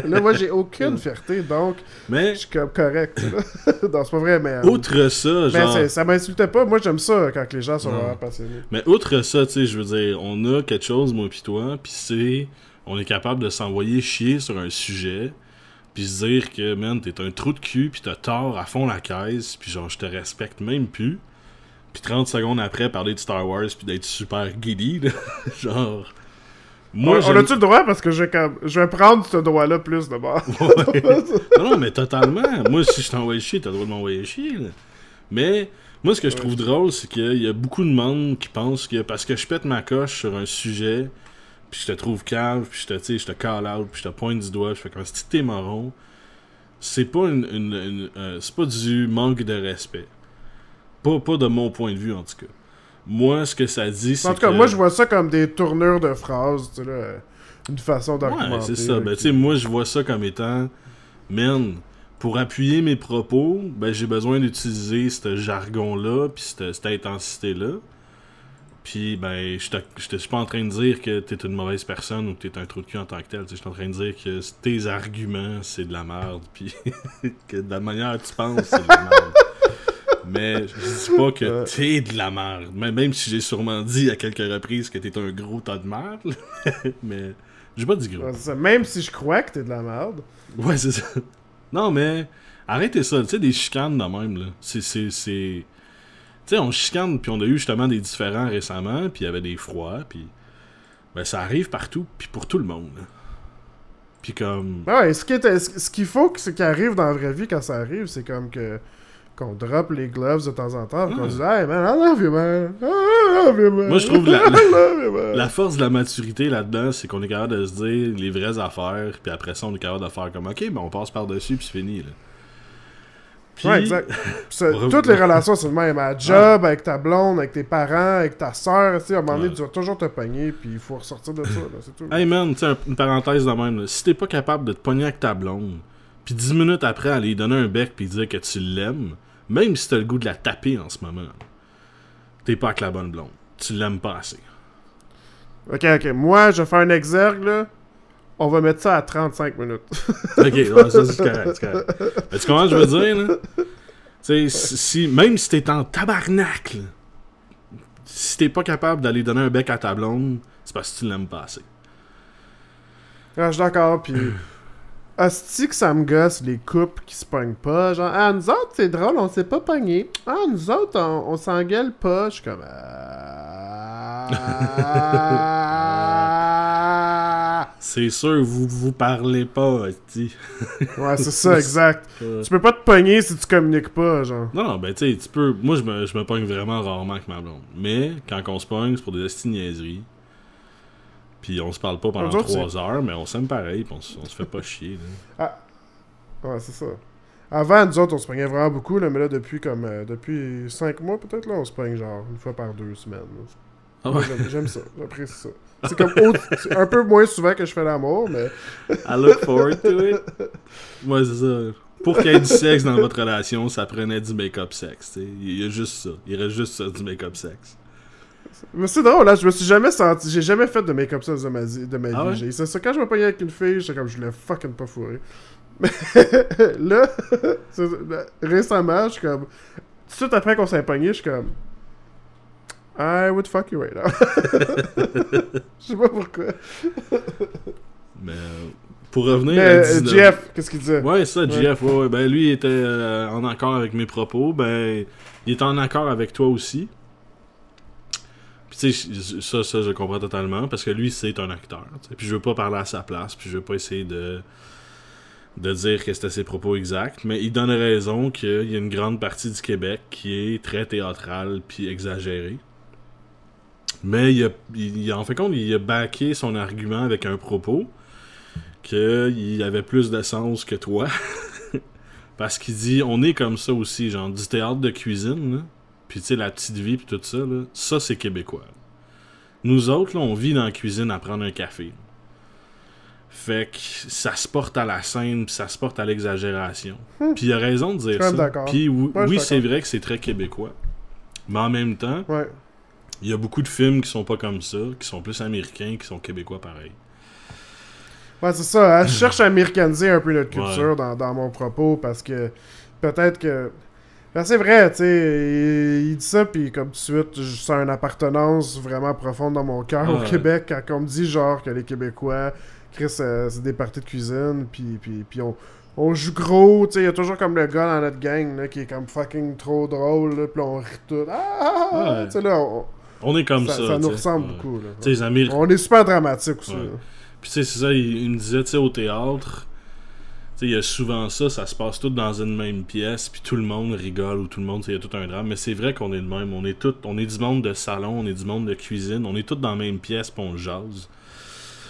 Là, moi, j'ai aucune fierté, donc Mais, je suis comme correct. Là. Non, c'est pas vrai, mais... outre ça, genre... Mais ça m'insultait pas. Moi, j'aime ça quand les gens sont Non. vraiment passionnés. Mais outre ça, tu sais, je veux dire, on a quelque chose, moi pis toi, pis c'est... On est capable de s'envoyer chier sur un sujet, pis se dire que, man, t'es un trou de cul, pis t'as tort à fond la caisse, pis genre, je te respecte même plus. Pis 30 secondes après, parler de Star Wars, pis d'être super giddy, là. Genre... Moi, On a-tu le droit? Parce que je vais prendre ce droit-là plus de bord. Ouais. Non, mais totalement. Moi, si je t'envoie chier, t'as le droit de m'envoyer chier, là. Mais, moi, ce que je trouve drôle, c'est qu'il y a beaucoup de monde qui pense que parce que je pète ma coche sur un sujet, puis je te trouve cave, puis je te call out, puis je te pointe du doigt, je fais comme si t'es marron, c'est pas c'est pas du manque de respect. Pas de mon point de vue, en tout cas. Moi, ce que ça dit, c'est En tout cas, que... moi, je vois ça comme des tournures de phrases, tu sais, là, une façon d'argumenter. Ouais, c'est ça. là, Ben, qui- tu sais, moi, je vois ça comme étant... Man, pour appuyer mes propos, ben, j'ai besoin d'utiliser ce jargon-là, puis cette intensité-là. Puis, ben, je suis pas en train de dire que t'es une mauvaise personne ou que t'es un trou de cul en tant que tel. Je suis en train de dire que tes arguments, c'est de la merde, puis que de la manière que tu penses, c'est de la merde. Mais je dis pas que t'es de la merde. Même si j'ai sûrement dit à quelques reprises que t'es un gros tas de merde. Mais j'ai pas dit gros. Ouais, c'est ça. Même si je crois que t'es de la merde. Ouais, c'est ça. Non, mais arrêtez ça. Tu sais, des chicanes de même, là. Tu sais, on chicane, puis on a eu justement des différends récemment, puis il y avait des froids, puis... Ben, ça arrive partout, puis pour tout le monde, là. Puis comme... Ouais, ce qu'il faut que ce qui arrive dans la vraie vie quand ça arrive, c'est comme que qu'on drop les gloves de temps en temps, qu'on dit hey man, I love you man, I love you man. Moi, je trouve I love you, man. la force de la maturité là-dedans, c'est qu'on est capable de se dire les vraies affaires, puis après ça, on est capable de faire comme, ok, ben on passe par-dessus, puis c'est fini, là. Puis... Ouais, exact. Toutes les relations, c'est le même. À job, avec ta blonde, avec tes parents, avec ta soeur, tu sais, à un moment donné, tu vas toujours te pogner, puis il faut ressortir de ça, là, c'est tout. Hey man, tu sais, une parenthèse de même, là. Si t'es pas capable de te pogner avec ta blonde, puis 10 minutes après, aller lui donner un bec puis dire que tu l'aimes, même si t'as le goût de la taper en ce moment, t'es pas avec la bonne blonde. Tu l'aimes pas assez. Ok, moi, je fais un exergue, là. On va mettre ça à 35 minutes. Ok, ouais, ça c'est correct, Mais tu comprends ce que je veux dire, là? Tu sais, même si t'es en tabarnak, là, si t'es pas capable d'aller donner un bec à ta blonde, c'est parce que tu l'aimes pas assez. Ah, je suis d'accord, puis... Asti que ça me gosse, les couples qui se pognent pas. Genre, ah, nous autres, c'est drôle, on s'est pas pognés. Ah, nous autres, on s'engueule pas. Je suis comme... C'est sûr, vous parlez pas, esti. Ouais, c'est ça, exact. Ouais. Tu peux pas te pogner si tu communiques pas, genre. Non, ben tu sais, tu peux... Moi, je me pogne vraiment rarement avec ma blonde. Mais, quand on se pogne, c'est pour des esti niaiseries. Puis on se parle pas pendant 3 heures, mais on s'aime pareil, pis on se fait pas chier, là. Ah, ouais, c'est ça. Avant, nous autres, on se pognait vraiment beaucoup, là, mais là, depuis 5 mois, peut-être, là, on se pogne genre une fois par 2 semaines. Là. Ah ouais. J'aime ça, j'apprécie ça. C'est comme c'est un peu moins souvent que je fais l'amour, mais... I look forward to it. Moi, c'est ça. Pour qu'il y ait du sexe dans votre relation, ça prenait du make-up sexe, tu sais. Il y a juste ça. Il reste juste ça, du make-up sexe. Mais c'est drôle, là, je me suis jamais senti... J'ai jamais fait de make-up sexe de ma vie. Ah ouais? C'est ça, quand je me pognais avec une fille, j'étais comme, je voulais fucking pas fourrer. Mais là, récemment, je suis comme... Tout de suite après qu'on s'est pogné, je suis comme... I would fuck you right now. Je sais pas pourquoi. Mais pour revenir Mais à 19... Jeff, qu'est-ce qu'il disait? Ouais, ça, Jeff, ouais. Ben lui, il était en accord avec mes propos. Ben, il est en accord avec toi aussi. Puis tu sais, ça, je comprends totalement. Parce que lui, c'est un acteur. T'sais. Puis je veux pas parler à sa place. Puis je veux pas essayer de dire que c'était ses propos exacts. Mais il donne raison qu'il y a une grande partie du Québec qui est très théâtrale puis exagérée. Mais en fait compte, il a backé son argument avec un propos qu'il avait plus de sens que toi. Parce qu'il dit, on est comme ça aussi, genre du théâtre de cuisine, là. Puis tu sais, la petite vie puis tout ça, là, ça c'est québécois. Nous autres, là, on vit dans la cuisine à prendre un café. Fait que ça se porte à la scène, puis ça se porte à l'exagération. Puis il a raison de dire ça. Puis oui, c'est vrai que c'est très québécois. Mais en même temps, ouais. Il y a beaucoup de films qui sont pas comme ça, qui sont plus américains, qui sont québécois pareil. Ouais, c'est ça. Hein? Je cherche à américaniser un peu notre culture Ouais. dans mon propos parce que peut-être que. Ben, c'est vrai, tu sais. Il dit ça, puis comme tout de suite, je sens une appartenance vraiment profonde dans mon cœur au Ouais. Québec quand on me dit genre que les Québécois, Chris, c'est des parties de cuisine, puis on joue gros, tu sais. Il y a toujours comme le gars dans notre gang là, qui est comme fucking trop drôle, là, puis là, on rit tout. Ouais. Tu sais, là, On est comme ça ça. nous t'sais. ressemble Ouais. beaucoup. Là. Tu sais, les Américains. On est super dramatique aussi. Ouais. là. Puis tu sais, c'est ça, il me disait, tu sais, au théâtre, tu sais, il y a souvent ça se passe tout dans une même pièce, puis tout le monde rigole, ou tout le monde, il y a tout un drame, mais c'est vrai qu'on est le même, on est du monde de salon, on est du monde de cuisine, on est tous dans la même pièce, puis on jase.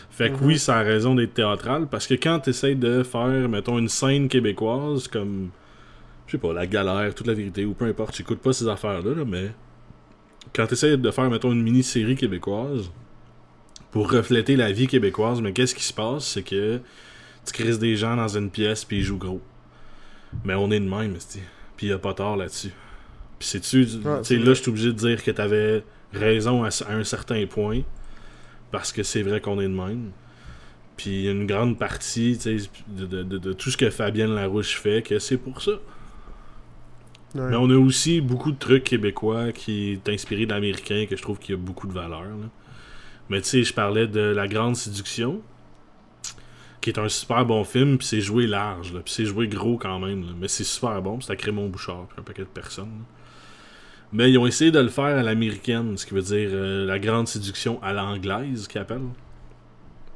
Fait que oui, ça a raison d'être théâtral, parce que quand t'essayes de faire, mettons, une scène québécoise, comme, je sais pas, La Galère, Toute la vérité, ou peu importe, j'écoute pas ces affaires-là, là, mais quand t'essayes de faire, mettons, une mini-série québécoise, pour refléter la vie québécoise, mais qu'est-ce qui se passe, c'est que tu crises des gens dans une pièce puis ils jouent gros. Mais on est de même, esti. Puis y a pas tort là-dessus. Puis sais-tu, tu sais, là, je suis obligé de dire que t'avais raison à un certain point, parce que c'est vrai qu'on est de même. Puis une grande partie, tu sais, de tout ce que Fabienne Larouche fait, que c'est pour ça. Ouais. Mais on a aussi beaucoup de trucs québécois qui est inspiré d'américains, que je trouve qu'il y a beaucoup de valeur, là. Mais tu sais, je parlais de La Grande Séduction, qui est un super bon film, puis c'est joué large, là, puis c'est joué gros quand même, là. Mais c'est super bon, c'est à Crémont Bouchard, puis un paquet de personnes. Là. Mais ils ont essayé de le faire à l'américaine, ce qui veut dire La Grande Séduction à l'anglaise, qu'ils appellent.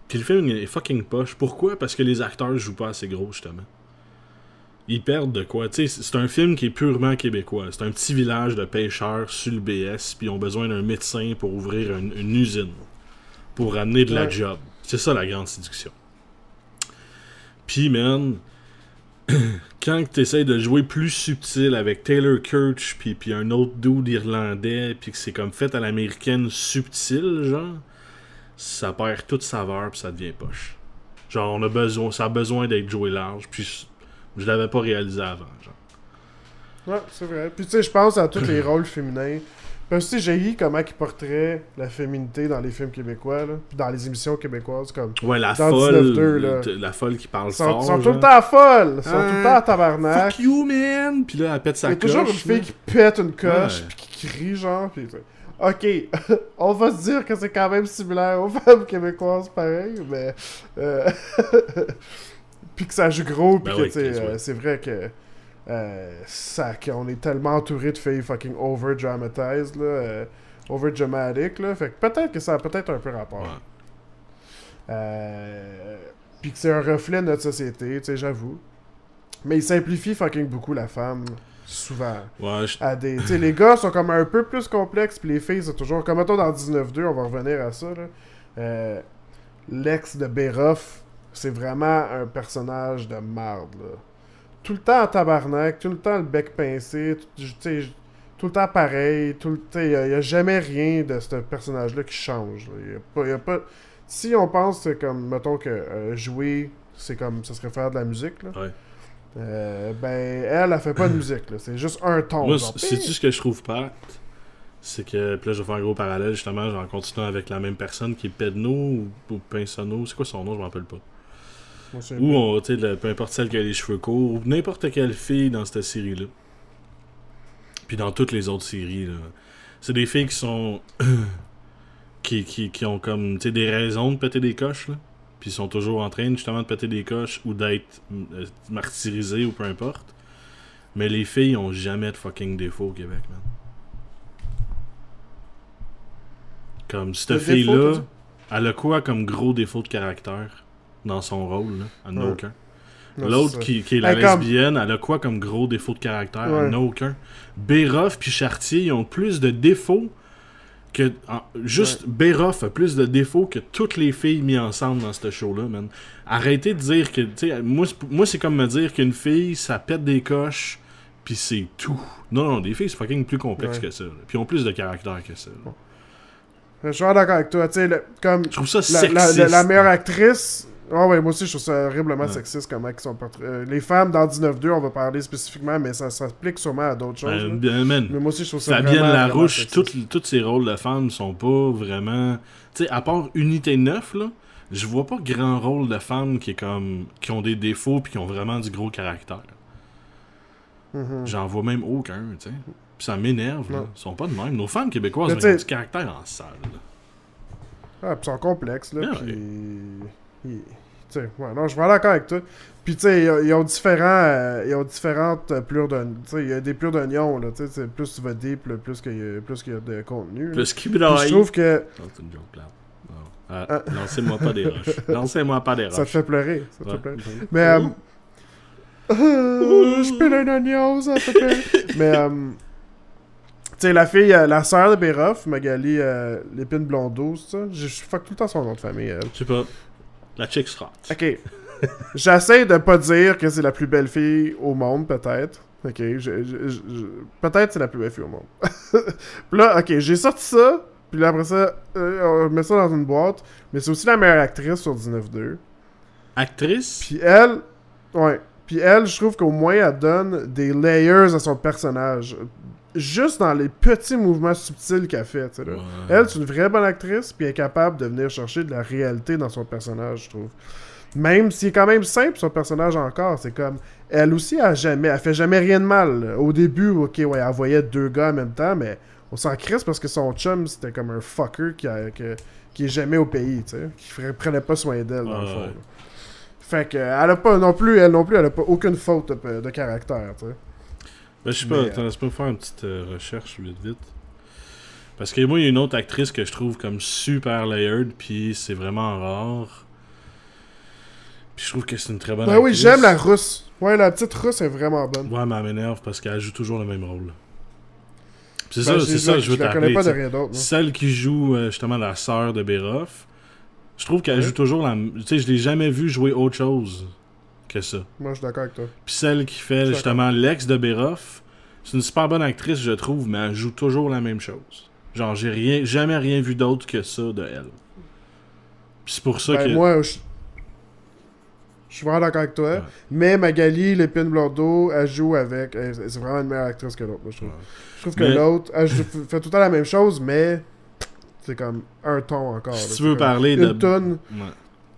Puis le film est fucking poche. Pourquoi? Parce que les acteurs jouent pas assez gros, justement. Ils perdent de quoi? Tu sais, c'est un film qui est purement québécois. C'est un petit village de pêcheurs sur le BS, puis ils ont besoin d'un médecin pour ouvrir une usine. Pour ramener de la Ouais. job. C'est ça la grande séduction. Puis, man, quand t'essayes de jouer plus subtil avec Taylor Kirch puis un autre dude irlandais, puis que c'est comme fait à l'américaine subtil, genre, ça perd toute saveur puis ça devient poche. Genre, ça a besoin d'être joué large, puis je l'avais pas réalisé avant, genre. Ouais, c'est vrai. Puis tu sais, je pense à tous les rôles féminins. Parce que tu sais, j'ai eu comment ils portraient la féminité dans les films québécois, là, puis dans les émissions québécoises, comme... Ouais, la Dans folle, 19-2, là. la folle qui parle Ils sont, fort, sont tout genre. le temps folles! Ils sont tout le temps en tabarnak! Fuck you, man! Puis là, elle pète Il y sa a toujours coche, une fille là. qui pète une coche, Ouais. puis qui crie, genre, puis... Ok, on va se dire que c'est quand même similaire aux femmes québécoises, pareil, mais... puis que ça joue gros, puis Ben que, oui, tu sais, Chris, ouais. c'est vrai que... qu'on est tellement entouré de filles fucking over-dramatized, là, over-dramatic, là, fait que peut-être que ça a peut-être un peu rapport. Ouais. Puis que c'est un reflet de notre société, tu sais, j'avoue. Mais il simplifie fucking beaucoup la femme, souvent. Ouais, À des... Tu sais, les gars sont comme un peu plus complexes, puis les filles, c'est toujours... Comme mettons dans 19-2, on va revenir à ça, là. L'ex de Béroff, c'est vraiment un personnage de marde, là. Tout le temps en tabarnak, tout le temps le bec pincé, tu sais, tout le temps pareil, tout le temps... Il n'y a jamais rien de ce personnage-là qui change, là. Y a pas... Si on pense, c'est comme, mettons que jouer, c'est comme, ça serait faire de la musique, là. Ouais. Ben, elle fait pas de musique, là. C'est juste un ton. Moi, genre, sais-tu ce que je trouve pas? C'est que, puis là, je vais faire un gros parallèle, justement, en continuant avec la même personne qui est Pedno ou Pinsonneau. C'est quoi son nom? Je m'en rappelle pas. moi, c'est Ou, tu sais, peu importe celle qui a les cheveux courts, ou n'importe quelle fille dans cette série-là. Puis dans toutes les autres séries, là. C'est des filles qui sont... qui ont comme, tu sais, des raisons de péter des coches, là. Puis ils sont toujours en train, justement, de péter des coches ou d'être martyrisées ou peu importe. Mais les filles ont jamais de fucking défaut au Québec, man. Comme, cette De défaut, fille-là, t'as dit? elle a quoi comme gros défaut de caractère dans son rôle, là? Elle n'en a Ouais. aucun. Non, L'autre c'est ça. qui est la Ben, comme- lesbienne, elle a quoi comme gros défaut de caractère? Ouais. Elle n'en a aucun. Béroff puis Chartier, ils ont plus de défauts que... juste Béroff a plus de défauts que toutes les filles mises ensemble dans ce show-là, man. Arrêtez de dire que... Tu sais, moi, c'est comme me dire qu'une fille, ça pète des coches, puis c'est tout. Non, des filles, c'est fucking plus complexe Ouais. que ça. Là. Puis ils ont plus de caractère que ça. Là. Je suis d'accord avec toi. Tu sais, comme Je trouve ça la sexiste. la meilleure actrice. Oh, ouais, moi aussi, je trouve ça horriblement Ouais. sexiste comment ils sont portrayés. Les femmes dans 19-2, on va parler spécifiquement, mais ça s'applique sûrement à d'autres choses. là. Ben, man, Mais moi aussi, je trouve ça Fabienne vraiment, Larouche, vraiment sexiste. tous ses rôles de femmes sont pas vraiment... Tu sais, à part Unité 9, là, je vois pas grand rôle de femmes qui ont des défauts puis qui ont vraiment du gros caractère. J'en vois même aucun, tu sais. Puis ça m'énerve, là. Ils sont pas de même. Nos femmes québécoises ont du caractère en salle, là. Ah, pis ils sont complexes, là. Yeah, Puis. Tu sais, ouais, non, je suis vraiment d'accord avec toi. Puis, tu sais, ils ont différentes plures d'oignons. Tu sais, il y a des plures d'oignons, là. Tu sais, plus tu vas deep, plus qu'il y a de contenu. Plus qu'il braille. Je trouve que. Non, c'est une joke, là. Lancez-moi pas des roches. Lancez-moi pas des roches. Ça te fait pleurer. Ça te fait pleurer. Mais. Je pèle un oignon, ça te fait pleurer. Mais. Tu sais, la fille, la sœur de Béroff, Magali Lépine Blondeau, c'est ça? Je fuck tout le temps son nom de famille, elle. Je sais pas. La chick srot. Ok. J'essaie de pas dire que c'est la plus belle fille au monde, peut-être. Ok. Peut-être c'est la plus belle fille au monde. Puis là, ok, j'ai sorti ça. Puis là, après ça, on met ça dans une boîte. Mais c'est aussi la meilleure actrice sur 19-2. Actrice? Puis elle... Ouais. Puis elle, je trouve qu'au moins, elle donne des layers à son personnage. Juste dans les petits mouvements subtils qu'elle fait, tu sais, là. Ouais. Elle, c'est une vraie bonne actrice, puis elle est capable de venir chercher de la réalité dans son personnage, je trouve. Même s'il est quand même simple, son personnage encore, c'est comme... Elle aussi, elle fait jamais rien de mal. Au début, ok, ouais, elle voyait 2 gars en même temps, mais on s'en crisse parce que son chum, c'était comme un fucker qui est jamais au pays, tu sais, qui prenait pas soin d'elle, dans le fond. Là. Fait que, elle a pas non plus, elle a pas aucune faute de caractère, tu sais. Ben, je sais pas, attends, laisse-moi faire une petite recherche vite. Parce que moi, il y a une autre actrice que je trouve comme super layered, puis c'est vraiment rare. Puis je trouve que c'est une très bonne actrice. Oui, j'aime la rousse. Ouais, la petite rousse est vraiment bonne. Ouais, mais elle m'énerve parce qu'elle joue toujours le même rôle. C'est ça, je veux t'appeler. Je la connais pas de rien d'autre. Celle qui joue justement la sœur de Béroff, je trouve qu'elle joue toujours la... Tu sais, je l'ai jamais vue jouer autre chose que ça. Moi, je suis d'accord avec toi. Puis celle qui fait justement l'ex de Béroff, c'est une super bonne actrice, je trouve, mais elle joue toujours la même chose. Genre, j'ai jamais rien vu d'autre que ça de elle. Puis c'est pour ça que... Moi, je suis vraiment d'accord avec toi. Ouais. Mais Magali Lépine Blondeau, elle joue avec... C'est vraiment une meilleure actrice que l'autre, je trouve. Ouais. Je trouve que l'autre, elle fait tout le temps la même chose, mais c'est comme un ton encore. Si tu veux parler une tonne. Ouais.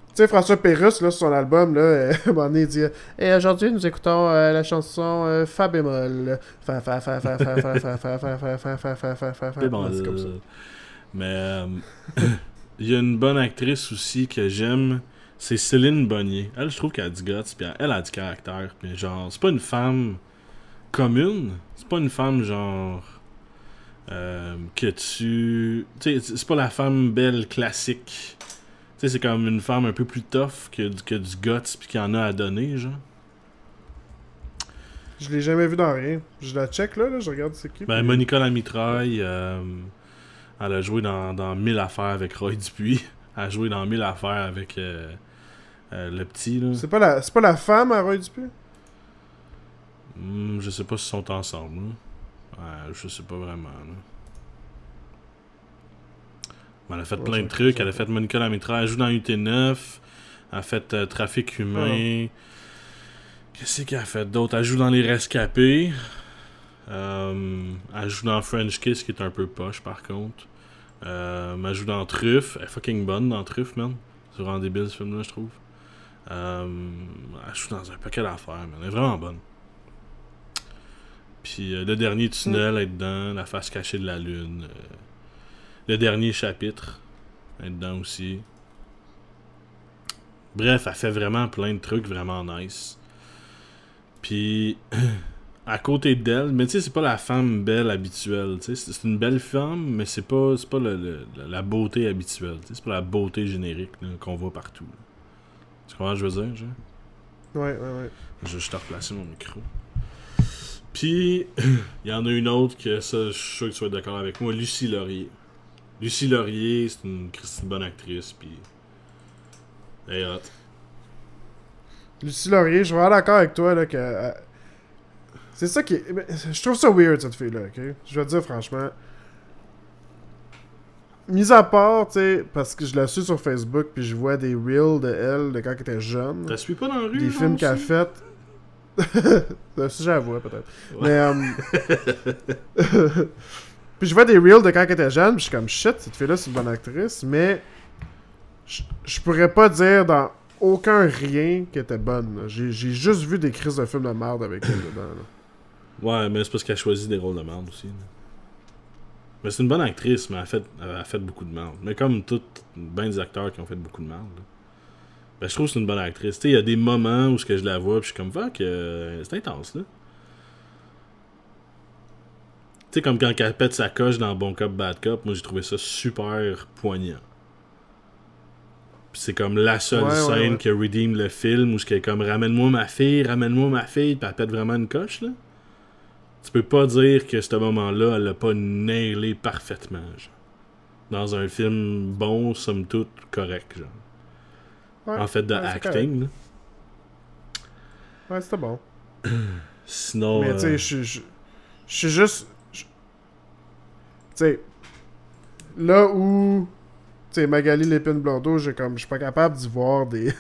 Tu sais, François Pérusse, là, sur son album, là, à un moment donné, il dit « Et aujourd'hui, nous écoutons la chanson Fa bémol. Fa, fa, fa, fa, fa, fa, fa, fa, fa, fa, fa, fa, fa, fa, fa, fa, fa. » C'est comme ça. Mais il y a une bonne actrice aussi que j'aime, c'est Céline Bonnier. Elle, je trouve qu'elle a du guts, puis elle a du caractère. Puis genre, c'est pas une femme commune. C'est pas une femme, genre... que tu sais, c'est pas la femme belle classique. Tu sais, c'est comme une femme un peu plus tough que du guts pis qu'il y en a à donner, genre. Je l'ai jamais vu dans rien. Je la check là, je regarde c'est qui. Ben, Monica Lamitraille, elle a joué dans 1000 affaires avec Roy Dupuis. Elle a joué dans 1000 affaires avec le petit, là. C'est pas la femme à Roy Dupuis? Je sais pas s'ils sont ensemble, là. Ouais, je sais pas vraiment, là. Elle a fait plein de trucs. Elle a fait Monica Lamitraille. Elle joue dans UT9. Elle a fait Trafic humain. Qu'est-ce qu'elle a fait d'autre? Elle joue dans Les Rescapés. Elle joue dans French Kiss, qui est un peu poche, par contre. Elle joue dans Truffe. Elle est fucking bonne dans Truffe, man. C'est vraiment débile, ce film-là, je trouve. Elle joue dans un paquet d'affaires, man. Elle est vraiment bonne. Puis le dernier tunnel est dedans. La face cachée de la lune. Le dernier chapitre est dedans aussi. Bref, elle fait vraiment plein de trucs vraiment nice. Puis, à côté d'elle, mais tu sais, c'est pas la femme belle habituelle. Tu sais, c'est une belle femme, mais c'est pas la beauté habituelle. Tu sais, c'est pas la beauté générique là, qu'on voit partout. Là. Tu comprends ce que je veux dire, genre? Ouais. Je vais juste replacer mon micro. Puis, il y en a une autre que ça, je suis sûr que tu vas être d'accord avec moi, Lucie Laurier. Lucie Laurier, c'est une bonne actrice, puis elle est hot. Lucie Laurier, je suis vraiment d'accord avec toi, là, que... c'est ça qui est... Je trouve ça weird, cette fille-là, ok? Je vais te dire, franchement... Mis à part, tu sais, parce que je la suis sur Facebook, puis je vois des reels de elle, de quand elle était jeune. T'as suis pas dans la rue, des films qu'elle a fait. Si j'avoue, peut-être. Ouais. Mais... Puis je vois des reels de quand elle était jeune, puis je suis comme shit, cette fille-là c'est une bonne actrice, mais je pourrais pas dire dans aucun rien qui était bonne. J'ai juste vu des crises de films de merde avec elle dedans. Là. Ouais, mais c'est parce qu'elle a choisi des rôles de merde aussi. Là. Mais c'est une bonne actrice, mais elle a fait beaucoup de merde. Mais comme ben des acteurs qui ont fait beaucoup de merde. Là. Ben, je trouve que c'est une bonne actrice. Tu sais, il y a des moments où je la vois, puis je suis comme, fuck, c'est intense, là. Tu sais, comme quand elle pète sa coche dans Bon Cop, Bad Cop, moi j'ai trouvé ça super poignant. Puis c'est comme la seule scène qui redeem le film où je suis comme ramène-moi ma fille, puis elle pète vraiment une coche, là. Tu peux pas dire que ce moment-là, elle l'a pas nailé parfaitement, genre. Dans un film bon, somme toute, correct, genre. Ouais, en fait, de acting, là. Ouais, c'était bon. Sinon... Mais tu sais, je suis juste... Tu sais, là où... Tu sais, Magali Lépine-Blondeau, je suis pas capable d'y voir des...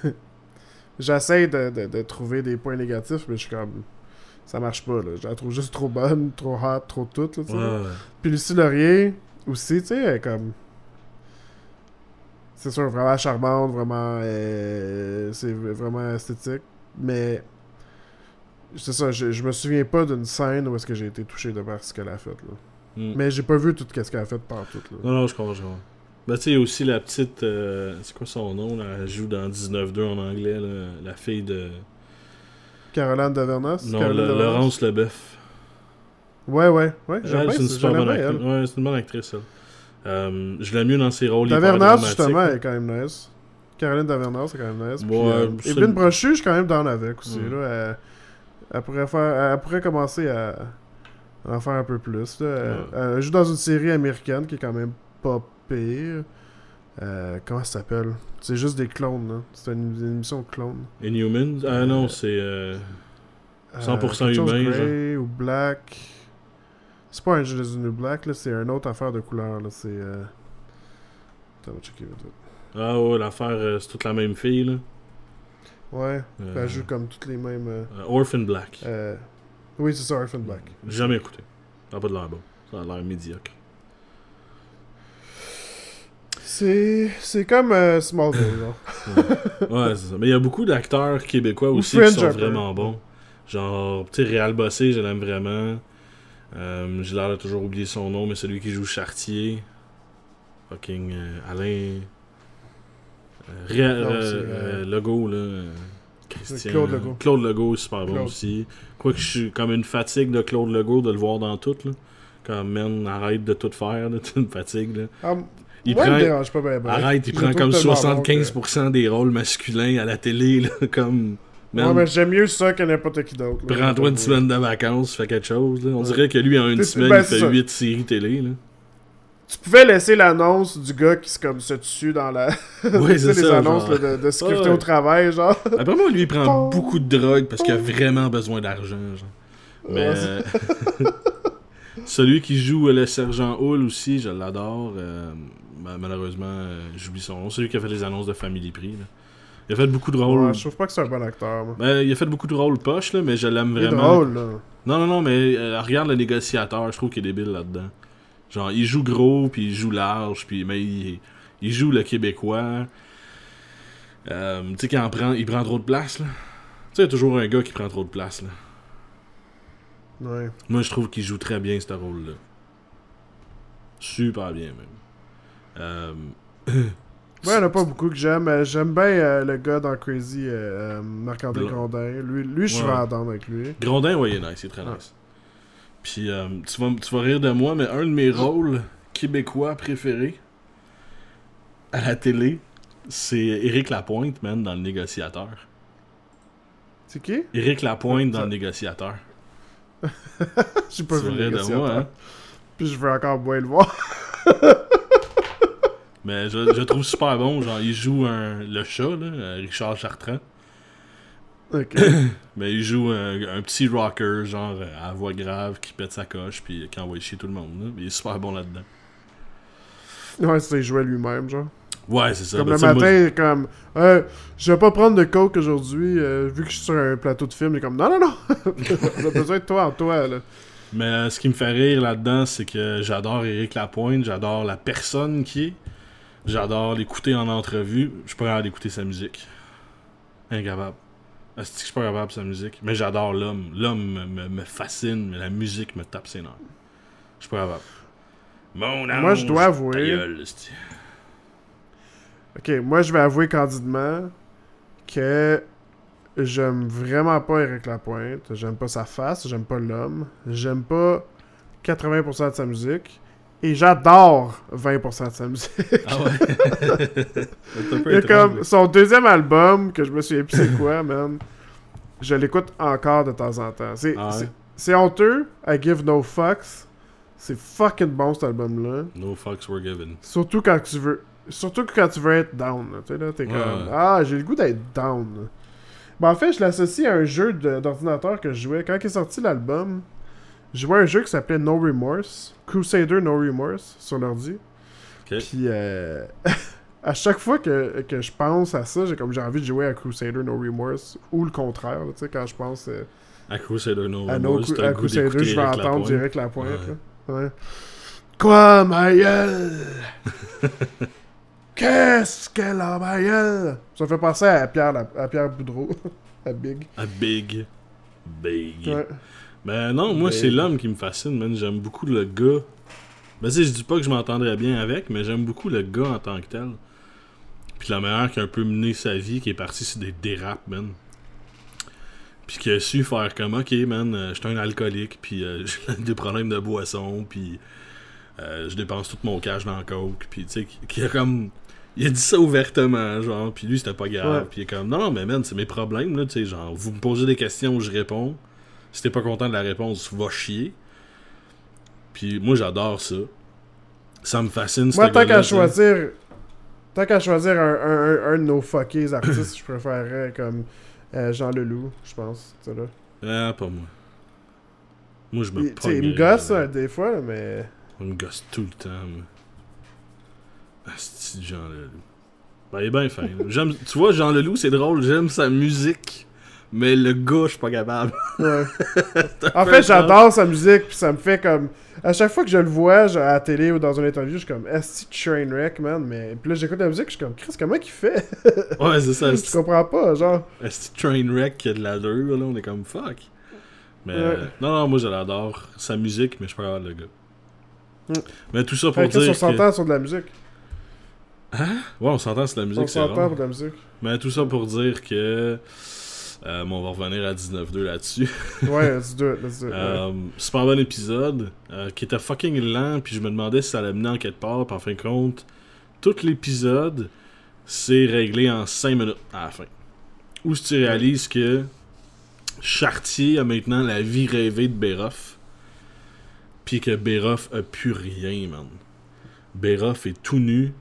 J'essaie de trouver des points négatifs, mais je suis comme... Ça marche pas, là. Je la trouve juste trop bonne, trop hot, trop toute, là, tu sais. Ouais. Puis Lucie Laurier, aussi, tu sais, elle est comme... C'est sûr, vraiment charmante, vraiment... c'est vraiment esthétique, mais... C'est ça, je me souviens pas d'une scène où est-ce que j'ai été touché de par ce qu'elle a fait, là. Mais j'ai pas vu tout ce qu'elle a fait partout, là. Non, je comprends. Ben, tu sais, il y a aussi la petite... c'est quoi son nom, là? Elle joue dans 19-2 en anglais, là. La fille de... Caroline Davernas? Non, Laurence Leboeuf. Ouais, j'aime bien, c'est une super bonne actrice. Ouais, c'est une bonne actrice, elle. Je l'aime mieux dans ses rôles Davernas, justement, elle est quand même nice. Caroline Davernas, c'est quand même nice. Ouais, puis, Evelyne Brochu, je suis quand même down avec aussi, là. Elle pourrait commencer à en faire un peu plus, là. Elle joue dans une série américaine qui est quand même pas pire. Comment ça s'appelle? C'est juste des clones, là. C'est une émission de clones. Inhumans? Ah non, c'est 100% humain, Grey ou Black. C'est pas un jeu de Black, là, c'est une autre affaire de couleur, là. C'est... Attends, on va checker vite. Ah ouais, l'affaire, c'est toute la même fille, là. Ouais, elle joue comme toutes les mêmes... Orphan Black. Oui, c'est ça, Orphan Black. J'ai jamais écouté. Ça n'a pas de l'air bon. Ça a l'air médiocre. C'est comme Smallville, genre. Ouais, c'est ça. Mais il y a beaucoup d'acteurs québécois aussi qui sont vraiment bons. Genre, tu sais, Réal Bossé, je l'aime vraiment. J'ai l'air de toujours oublier son nom, mais celui qui joue Chartier. Fucking Alain... Legault, là. Christian. Claude Legault, super bon aussi. Quoique je suis comme une fatigue de Claude Legault de le voir dans tout, là. Comme, man, arrête de tout faire, là. Tu me fatigues, là. Il dérange pas bien. Arrête, il prend comme 75% des rôles masculins à la télé, là, comme... Man, ouais, mais j'aime mieux ça que n'importe qui d'autre. Prends-toi une semaine de vacances, fais quelque chose, là. On dirait que lui, en une semaine, il fait 8 séries télé, là. Tu pouvais laisser l'annonce du gars qui se tue dans la... Oui, c'est ça, les annonces là, de sécurité au travail, genre. Après moi, lui, il prend beaucoup de drogue parce qu'il a vraiment besoin d'argent, genre. Mais... celui qui joue le sergent Hull aussi, je l'adore. Malheureusement, j'oublie son nom. Celui qui a fait les annonces de Family Prix, là. Il a fait beaucoup de rôles... Ouais, je trouve pas que c'est un bon acteur, moi. Ben, il a fait beaucoup de rôles poches, là, mais je l'aime vraiment. Il est drôle, là. Non, mais regarde le négociateur, je trouve qu'il est débile là-dedans. Genre, il joue gros, puis il joue large, puis mais il joue le Québécois. Tu sais, il prend trop de place, là. Tu sais, il y a toujours un gars qui prend trop de place, là. Ouais. Moi, je trouve qu'il joue très bien, ce rôle-là. Super bien, même. Ouais, il n'y en a pas beaucoup que j'aime. J'aime bien le gars dans Crazy, Marc-André Grondin. Lui, je suis vraiment down avec lui. Grondin, ouais, il est nice, il est très nice. Puis, tu vas rire de moi, mais un de mes rôles québécois préférés à la télé, c'est Éric Lapointe, man, dans Le Négociateur. C'est qui? Éric Lapointe dans Le Négociateur. J'ai pas vu Le Négociateur. De moi, hein? Puis je veux encore moins le voir. Mais je trouve super bon, genre, il joue le chat, là, Richard Chartrand. Ok. Mais il joue un petit rocker, genre, à voix grave, qui pète sa coche, puis qui envoie chier tout le monde, là. Il est super bon là-dedans. Ouais, c'est il jouait lui-même, genre. Ouais, c'est ça. Comme le matin, comme, je vais pas prendre de coke aujourd'hui, vu que je suis sur un plateau de film, il est comme, non. On a besoin de toi en toi, là. Mais ce qui me fait rire là-dedans, c'est que j'adore Éric Lapointe, j'adore la personne qui est. J'adore l'écouter en entrevue. Je suis pas capable d'écouter sa musique. Incapable. Est-ce que je suis pas capable de sa musique? Mais j'adore l'homme. L'homme me fascine, mais la musique me tape ses nerfs. Je suis pas capable. Mon ange, moi, je dois ta avouer... gueule, c'est- Ok, moi, je vais avouer candidement que j'aime vraiment pas Éric Lapointe. J'aime pas sa face, j'aime pas l'homme. J'aime pas 80% de sa musique. Et j'adore 20% de sa musique. Ah ouais? C'est un peu Il y a étrange, comme là. son deuxième album, que je me souviens plus c'est quoi, man. Je l'écoute encore de temps en temps. Ah ouais? C'est honteux, I Give No Fucks. C'est fucking bon cet album-là. No fucks were given. Surtout quand tu veux être down. Là. Tu sais, là, t'es Ouais. comme ah, j'ai le goût d'être down. Là. Ben, en fait, je l'associe à un jeu d'ordinateur que je jouais. Quand il est sorti l'album, je jouais à un jeu qui s'appelait No Remorse. Crusader No Remorse sur l'ordi. Ok. Puis à chaque fois que je pense à ça, j'ai envie de jouer à Crusader No Remorse. Ou le contraire, là, tu sais, quand je pense À Crusader No à, Remorse, t'as à le goût Crusader, d'écouter je vais Éric entendre Lapointe. direct la pointe. Ouais. Là. Ouais. Quoi, ma gueule? Qu'est-ce qu'elle a, ma gueule? Ça fait penser à Pierre Boudreau. à Big. À Big. Big. Ouais. Ben non, moi Big. c'est l'homme qui me fascine, man. J'aime beaucoup le gars. Ben tu sais, je dis pas que je m'entendrais bien avec, mais j'aime beaucoup le gars en tant que tel. Puis la manière qui a un peu mené sa vie, qui est parti sur des dérapes, man. Puis qui a su faire comme, ok, man, je suis un alcoolique, puis j'ai des problèmes de boisson, puis je dépense tout mon cash dans le coke, puis tu sais, qui a comme... Il a dit ça ouvertement, genre, puis lui, c'était pas grave. Ouais. Puis il est comme, non, mais man, c'est mes problèmes, là, tu sais, genre, vous me posez des questions, je réponds. Si t'es pas content de la réponse, va chier. Puis moi, j'adore ça. Ça me fascine, ce Moi, tant gars-là, qu'à tu sais. choisir... Tant qu'à choisir un de nos fuckés artistes, je préférerais comme Jean Leloup, je pense. Tu sais, là. Ah, pas moi. Moi, je me Tu sais, il me pogne, gosse des fois, mais... Il me gosse tout le temps, moi. Asti de Jean Leloup. Ben, il est bien fin. Là. Tu vois, Jean Leloup, c'est drôle, j'aime sa musique, mais le gars, je suis pas capable. Ouais. En fait, j'adore sa musique, puis ça me fait comme... À chaque fois que je le vois à la télé ou dans une interview, je suis comme esti de Trainwreck, man. Mais puis là, j'écoute la musique, je suis comme Chris, comment qu'il fait? Ouais, c'est ça. Je comprends pas, genre. Asti Trainwreck qui a de l'allure, là, on est comme fuck. Mais Ouais. non, moi je l'adore. Sa musique, mais je suis pas capable le gars. Mm. Mais tout ça pour Fait que dire. on s'entend sur de la musique. Ouais, on s'entend sur la musique, On c'est s'entend rare. pour de la musique. Mais tout ça pour dire que. On va revenir à 19-2 là-dessus. Ouais, let's do it, let's do it. Ouais. Super bon épisode, qui était fucking lent, puis je me demandais si ça allait mener en quelque part, puis en fin de compte, tout l'épisode, c'est réglé en 5 minutes à la fin. Où tu réalises que Chartier a maintenant la vie rêvée de Béroff, puis que Béroff a plus rien, man. Béroff est tout nu,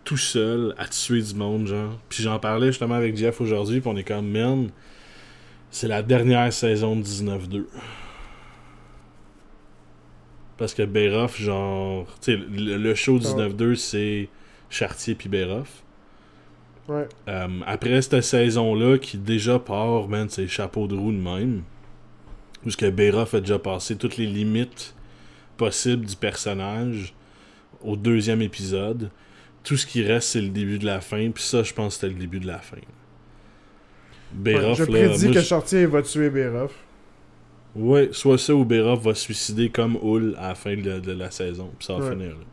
tout seul, à tuer du monde, genre. Puis j'en parlais justement avec Jeff aujourd'hui, puis on est comme, man, c'est la dernière saison de 19-2. Parce que Béroff, genre... Tu sais, le show 19-2, c'est Chartier puis Béroff. Ouais. Après cette saison-là, qui déjà part, man, c'est chapeau de roue de même. Parce que Béroff a déjà passé toutes les limites possibles du personnage au deuxième épisode. Tout ce qui reste, c'est le début de la fin. Puis ça, je pense que c'était le début de la fin. Béroff, Je là, prédis moi, que Chartier va tuer Béroff. Ouais, soit ça ou Béroff va se suicider comme Hull à la fin de la saison. Puis ça va Ouais. finir là.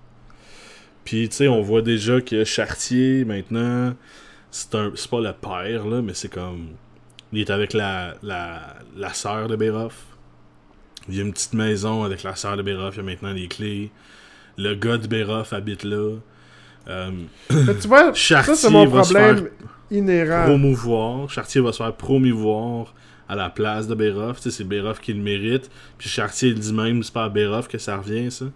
Puis tu sais, on voit déjà que Chartier, maintenant, c'est pas le père, là, mais c'est comme... Il est avec la sœur de Béroff. Il y a une petite maison avec la sœur de Béroff, il y a maintenant les clés. Le gars de Béroff habite là. Mais tu vois, Chartier ça c'est mon va se problème inhérent. promouvoir. Chartier va se faire promouvoir à la place de Béroff. Tu sais, c'est Béroff qui le mérite. Puis Chartier il dit même, c'est pas à Béroff que ça revient, ça.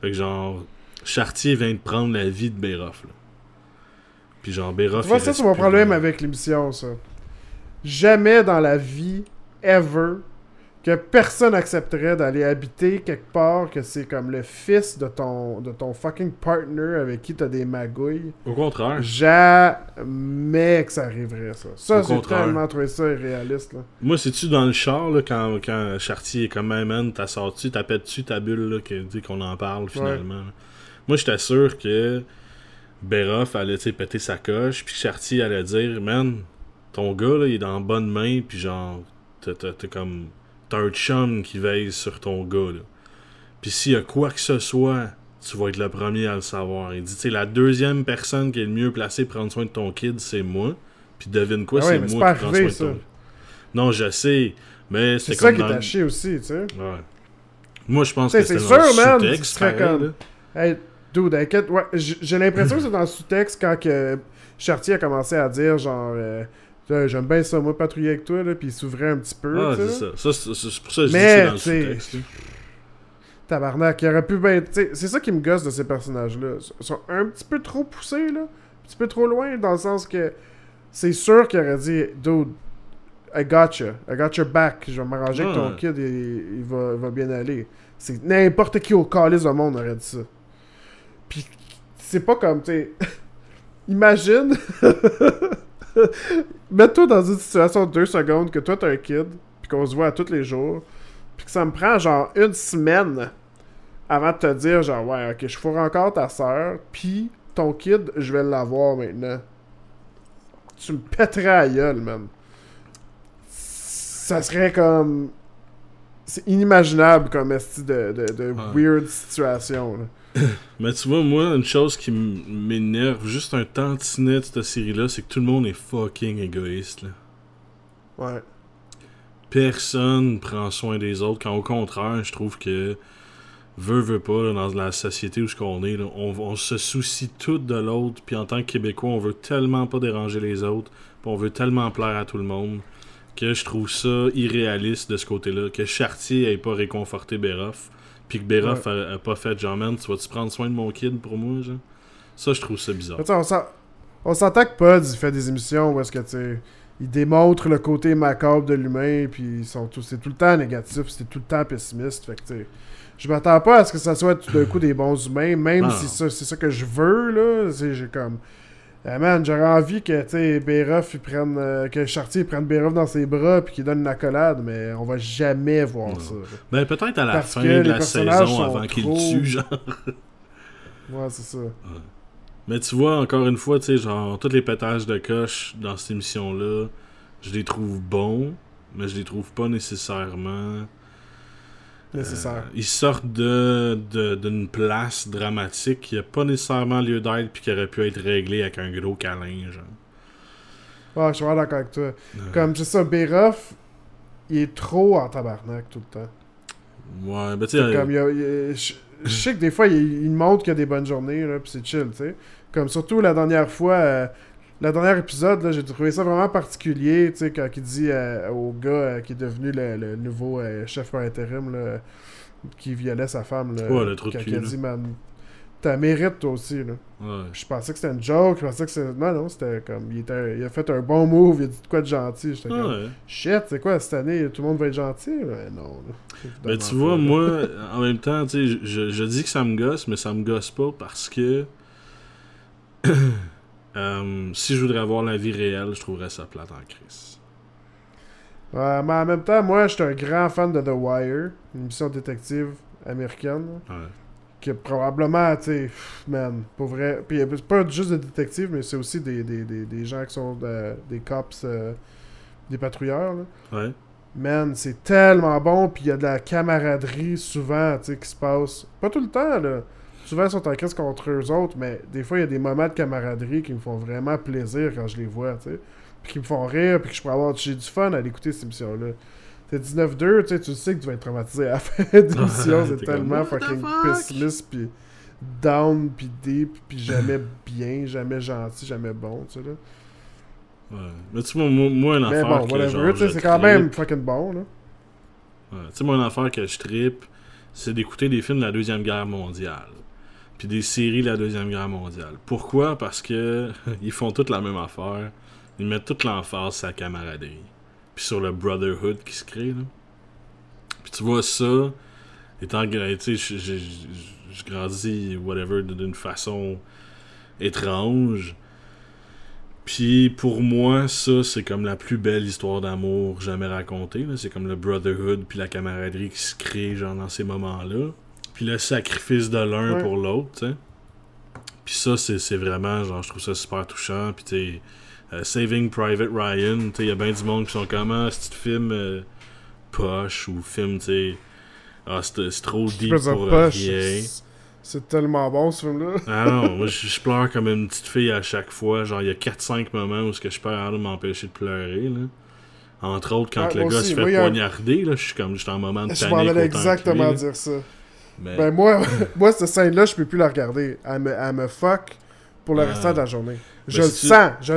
Fait que genre, Chartier vient de prendre la vie de Béroff, là. Puis genre, Béroff... Tu vois, il ça reste c'est mon plus problème là. avec l'émission, ça. Jamais dans la vie, ever, que personne accepterait d'aller habiter quelque part que c'est comme le fils de ton fucking partner avec qui t'as des magouilles. Au contraire. Jamais que ça arriverait, ça. Ça, Au j'ai contraire. tellement trouvé ça irréaliste, là. Moi, c'est-tu dans le char, là, quand Chartier est comme, hey, man, t'as sorti, t'as pété dessus ta bulle, là, qu'on en parle, finalement. là. Moi, j'étais sûr que Beroff allait, tu sais, péter sa coche, puis Chartier allait dire, man, ton gars, là, il est dans bonne main, puis genre, t'as un chum qui veille sur ton gars, là. Puis s'il y a quoi que ce soit, tu vas être le premier à le savoir. Il dit, tu sais, la deuxième personne qui est le mieux placée pour prendre soin de ton kid, c'est moi. Puis devine quoi, c'est moi qui prends soin de ton... Non, je sais, mais c'est ça qui est à chier aussi, tu sais. Ouais. Moi, je pense que c'est dans le sous-texte, pareil, hey, dude, inquiète, ouais, j'ai l'impression que c'est dans le sous-texte quand que Chartier a commencé à dire, genre... j'aime bien ça, moi, patrouiller avec toi, là, puis il s'ouvrait un petit peu, ah, c'est ça. C'est pour ça que je dis que c'est dans le sous-texte. Tabarnak, il aurait pu bien... C'est ça qui me gosse de ces personnages-là. Ils sont un petit peu trop poussés, là. Un petit peu trop loin, dans le sens que... C'est sûr qu'il aurait dit, dude, I got your back. Je vais m'arranger avec ton kid et il va bien aller. C'est n'importe qui au calice du monde aurait dit ça. Puis c'est pas comme, tu sais... Imagine... Mets-toi dans une situation de 2 secondes que toi t'as un kid, puis qu'on se voit à tous les jours, puis que ça me prend genre 1 semaine avant de te dire genre, ouais, ok, je fourre encore ta soeur, puis ton kid, je vais l'avoir maintenant. Tu me pèterais la gueule, man. Ça serait comme... C'est inimaginable comme esti de weird situation, là. Mais tu vois, moi, une chose qui m'énerve juste un tantinet de cette série-là, c'est que tout le monde est fucking égoïste, là. Ouais. Personne prend soin des autres, quand au contraire, je trouve que veut pas, là, dans la société où on est, là, on se soucie tout de l'autre, puis en tant que Québécois, on veut tellement pas déranger les autres, puis on veut tellement plaire à tout le monde, que je trouve ça irréaliste de ce côté-là, que Chartier ait pas réconforté Beroff, puis que Beroff a pas fait genre, man, tu vas-tu prendre soin de mon kid pour moi, genre? Ça, je trouve ça bizarre. On s'entend que Pod, il fait des émissions où est-ce que, tu sais, il démontre le côté macabre de l'humain, puis c'est tout le temps négatif, c'est tout le temps pessimiste, fait que, tu sais, je m'attends pas à ce que ça soit tout d'un coup des bons humains, même si c'est ça que je veux, là, j'ai comme... man, j'aurais envie que, tu sais, Beroff, que Chartier prenne Beroff dans ses bras puis qu'il donne une accolade, mais on va jamais voir ça. Ben, peut-être à la fin de la saison, avant qu'il le tue, genre. Ouais, c'est ça. Ouais. Mais tu vois, encore une fois, tu sais, genre, tous les pétages de coche dans cette émission-là, je les trouve bons, mais je les trouve pas nécessairement... nécessaire. Ils sortent d'une place dramatique qui a pas nécessairement lieu d'être puis qui aurait pu être réglée avec un gros câlin, genre. Ouais, je suis vraiment d'accord avec toi. Comme, c'est ça, Beroff, il est trop en tabarnak tout le temps. Ouais, ben tu sais... Comme, je sais que des fois, il montre qu'il y a des bonnes journées, là, pis c'est chill, tu sais. Comme, surtout la dernière fois... le dernier épisode, là, j'ai trouvé ça vraiment particulier, tu sais, quand il dit au gars qui est devenu le nouveau chef par intérim, là, qui violait sa femme, là, ouais, le trou de cul, il a dit, man, t'as mérite toi aussi, là. Ouais. Je pensais que c'était une joke, je pensais que c'était... Non, c'était comme, il a fait un bon move, il a dit de quoi de gentil, j'étais comme, shit, c'est quoi, cette année, tout le monde va être gentil? Mais non, là. Mais tu vois, moi, en même temps, tu sais, je dis que ça me gosse, mais ça me gosse pas parce que... si je voudrais avoir la vie réelle, je trouverais ça plate en crise. Ouais, mais en même temps, moi, j'étais un grand fan de The Wire, une émission détective américaine. Ouais. Qui est probablement, tu sais, man, pour vrai. Puis pas juste des détectives, mais c'est aussi des gens qui sont des cops, des patrouilleurs, là. Ouais. Man, c'est tellement bon, puis il y a de la camaraderie souvent, tu sais, qui se passe. Pas tout le temps, là. Souvent, ils sont en crise contre eux autres, mais des fois, il y a des moments de camaraderie qui me font vraiment plaisir quand je les vois, tu sais. Puis qui me font rire, puis que je peux avoir j'ai du fun à l'écouter, cette émission-là. T'es 19-2, tu sais que tu vas être traumatisé à la fin de l'émission, c'est tellement fucking pessimiste, puis down, puis deep, puis jamais bien, jamais gentil, jamais bon, tu sais, là. Ouais. Mais tu vois, moi, une affaire mais bon, que whatever, genre, tu sais, c'est quand même fucking bon, là. Ouais. Tu sais, moi, une affaire que je trippe, c'est d'écouter des films de la Deuxième Guerre mondiale. Puis des séries de la Deuxième Guerre mondiale. Pourquoi? Parce que ils font toute la même affaire. Ils mettent toute l'emphase sur la camaraderie. Puis sur le brotherhood qui se crée, là. Puis tu vois ça, étant que, tu sais, je grandis, whatever, d'une façon étrange. Puis pour moi, ça, c'est comme la plus belle histoire d'amour jamais racontée, là. C'est comme le brotherhood puis la camaraderie qui se crée, genre, dans ces moments-là. Puis le sacrifice de l'un pour l'autre, tu sais. Puis ça, c'est vraiment, genre, je trouve ça super touchant. Puis tu sais, Saving Private Ryan, tu sais, il y a bien du monde qui sont comme, ah, c'est film poche ou film, tu sais, ah, c'est trop deep pour rien. C'est tellement bon ce film-là. Ah non, moi je pleure comme une petite fille à chaque fois. Genre, il y a 4-5 moments où je peux m'empêcher de pleurer, là. Entre autres, quand le gars se fait poignarder, là, je suis en moment de panique. Je m'en allais exactement dire ça. Ben moi, cette scène-là, je peux plus la regarder. Elle me fuck pour le restant de la journée. Je le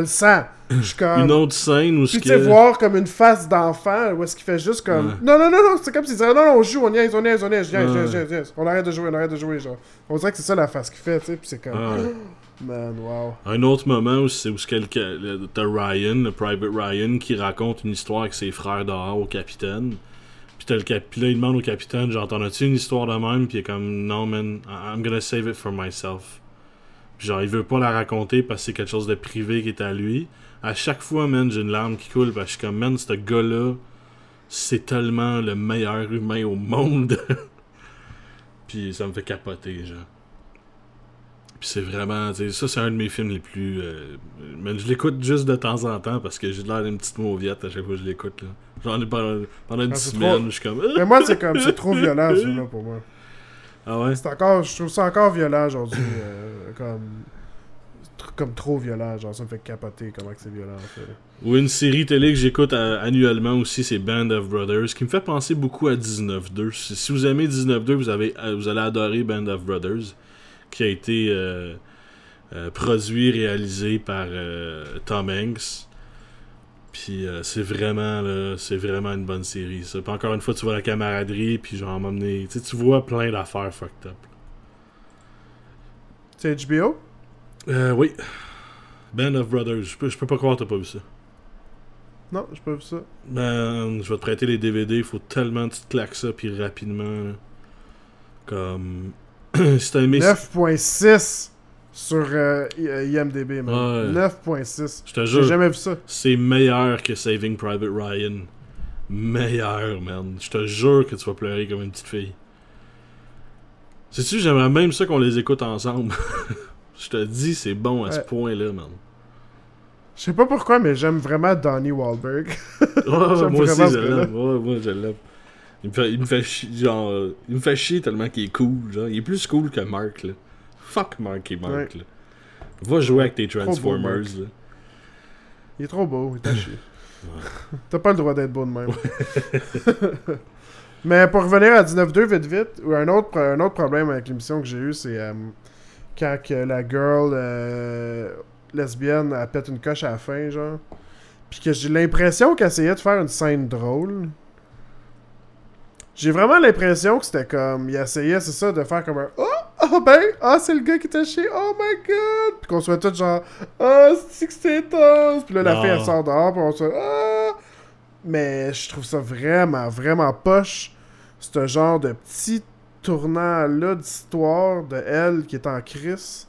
sens. Je suis comme... Une autre scène où... Puis tu sais, voir comme une face d'enfant, où est-ce qu'il fait juste comme... Non, c'est comme s'il disait, non, on joue, on niaise, on arrête de jouer, genre. On dirait que c'est ça la face qu'il fait, tu sais, puis c'est comme... Man, wow. Un autre moment où c'est où t'as Ryan, le Private Ryan, qui raconte une histoire avec ses frères dehors au capitaine. Puis là, il demande au capitaine, genre, t'en as-tu une histoire de même? Puis il est comme, non, man, I'm gonna save it for myself. Puis genre, il veut pas la raconter parce que c'est quelque chose de privé qui est à lui. À chaque fois, man, j'ai une larme qui coule parce que je suis comme, man, ce gars-là, c'est tellement le meilleur humain au monde. Puis ça me fait capoter, genre. Puis c'est vraiment, tu sais, ça c'est un de mes films les plus... mais je l'écoute juste de temps en temps parce que j'ai l'air d'une petite mauviette à chaque fois que je l'écoute, là. J'en ai pendant une semaine, je suis comme... Mais moi, c'est comme, c'est trop violent, ce film-là, pour moi. Ah ouais? Je trouve ça encore violent, aujourd'hui, comme trop violent, genre ça me fait capoter comment que c'est violent, en fait. Ou une série télé que j'écoute annuellement aussi, c'est Band of Brothers, qui me fait penser beaucoup à 19-2. Si vous aimez 19-2, vous allez adorer Band of Brothers, qui a été produit, réalisé par Tom Hanks. Puis c'est vraiment une bonne série, ça. Puis encore une fois, tu vois la camaraderie, puis genre m'emmener... Tu vois plein d'affaires fucked up. C'est HBO? Oui. Band of Brothers. Je peux pas croire que t'as pas vu ça. Non, j'ai pas vu ça. Ben, je vais te prêter les DVD, il faut tellement que tu te claques ça, puis rapidement, là. Comme... si t'as aimé... 9.6 sur IMDb, man. Ouais. 9.6. Je te jure. J'ai jamais vu ça. C'est meilleur que Saving Private Ryan. Meilleur, man. Je te jure que tu vas pleurer comme une petite fille. Sais-tu, j'aimerais même ça qu'on les écoute ensemble. Je te dis, c'est bon à ce point-là, man. Je sais pas pourquoi, mais j'aime vraiment Donnie Wahlberg. Moi aussi, je l'aime. Moi, je l'aime. Il me fait chier, genre... il me fait chier tellement qu'il est cool, genre. Il est plus cool que Mark, là. Fuck Mark et Mark, là. Va jouer avec tes Transformers, beau, là. Il est trop beau, il t'a chier. T'as pas le droit d'être beau de même. Mais pour revenir à 19-2, vite, un autre problème avec l'émission que j'ai eu, c'est quand que la girl lesbienne, elle pète une coche à la fin, genre. Puis que j'ai l'impression qu'elle essayait de faire une scène drôle. J'ai vraiment l'impression que c'était comme... Il essayait, c'est ça, de faire comme un... c'est le gars qui t'a chié, oh my god! Puis qu'on soit tous genre... c'est que c'est intense! Puis là, la fille, elle sort dehors, puis on se Mais je trouve ça vraiment, vraiment poche. Ce genre de petit tournant-là d'histoire de elle qui est en crise.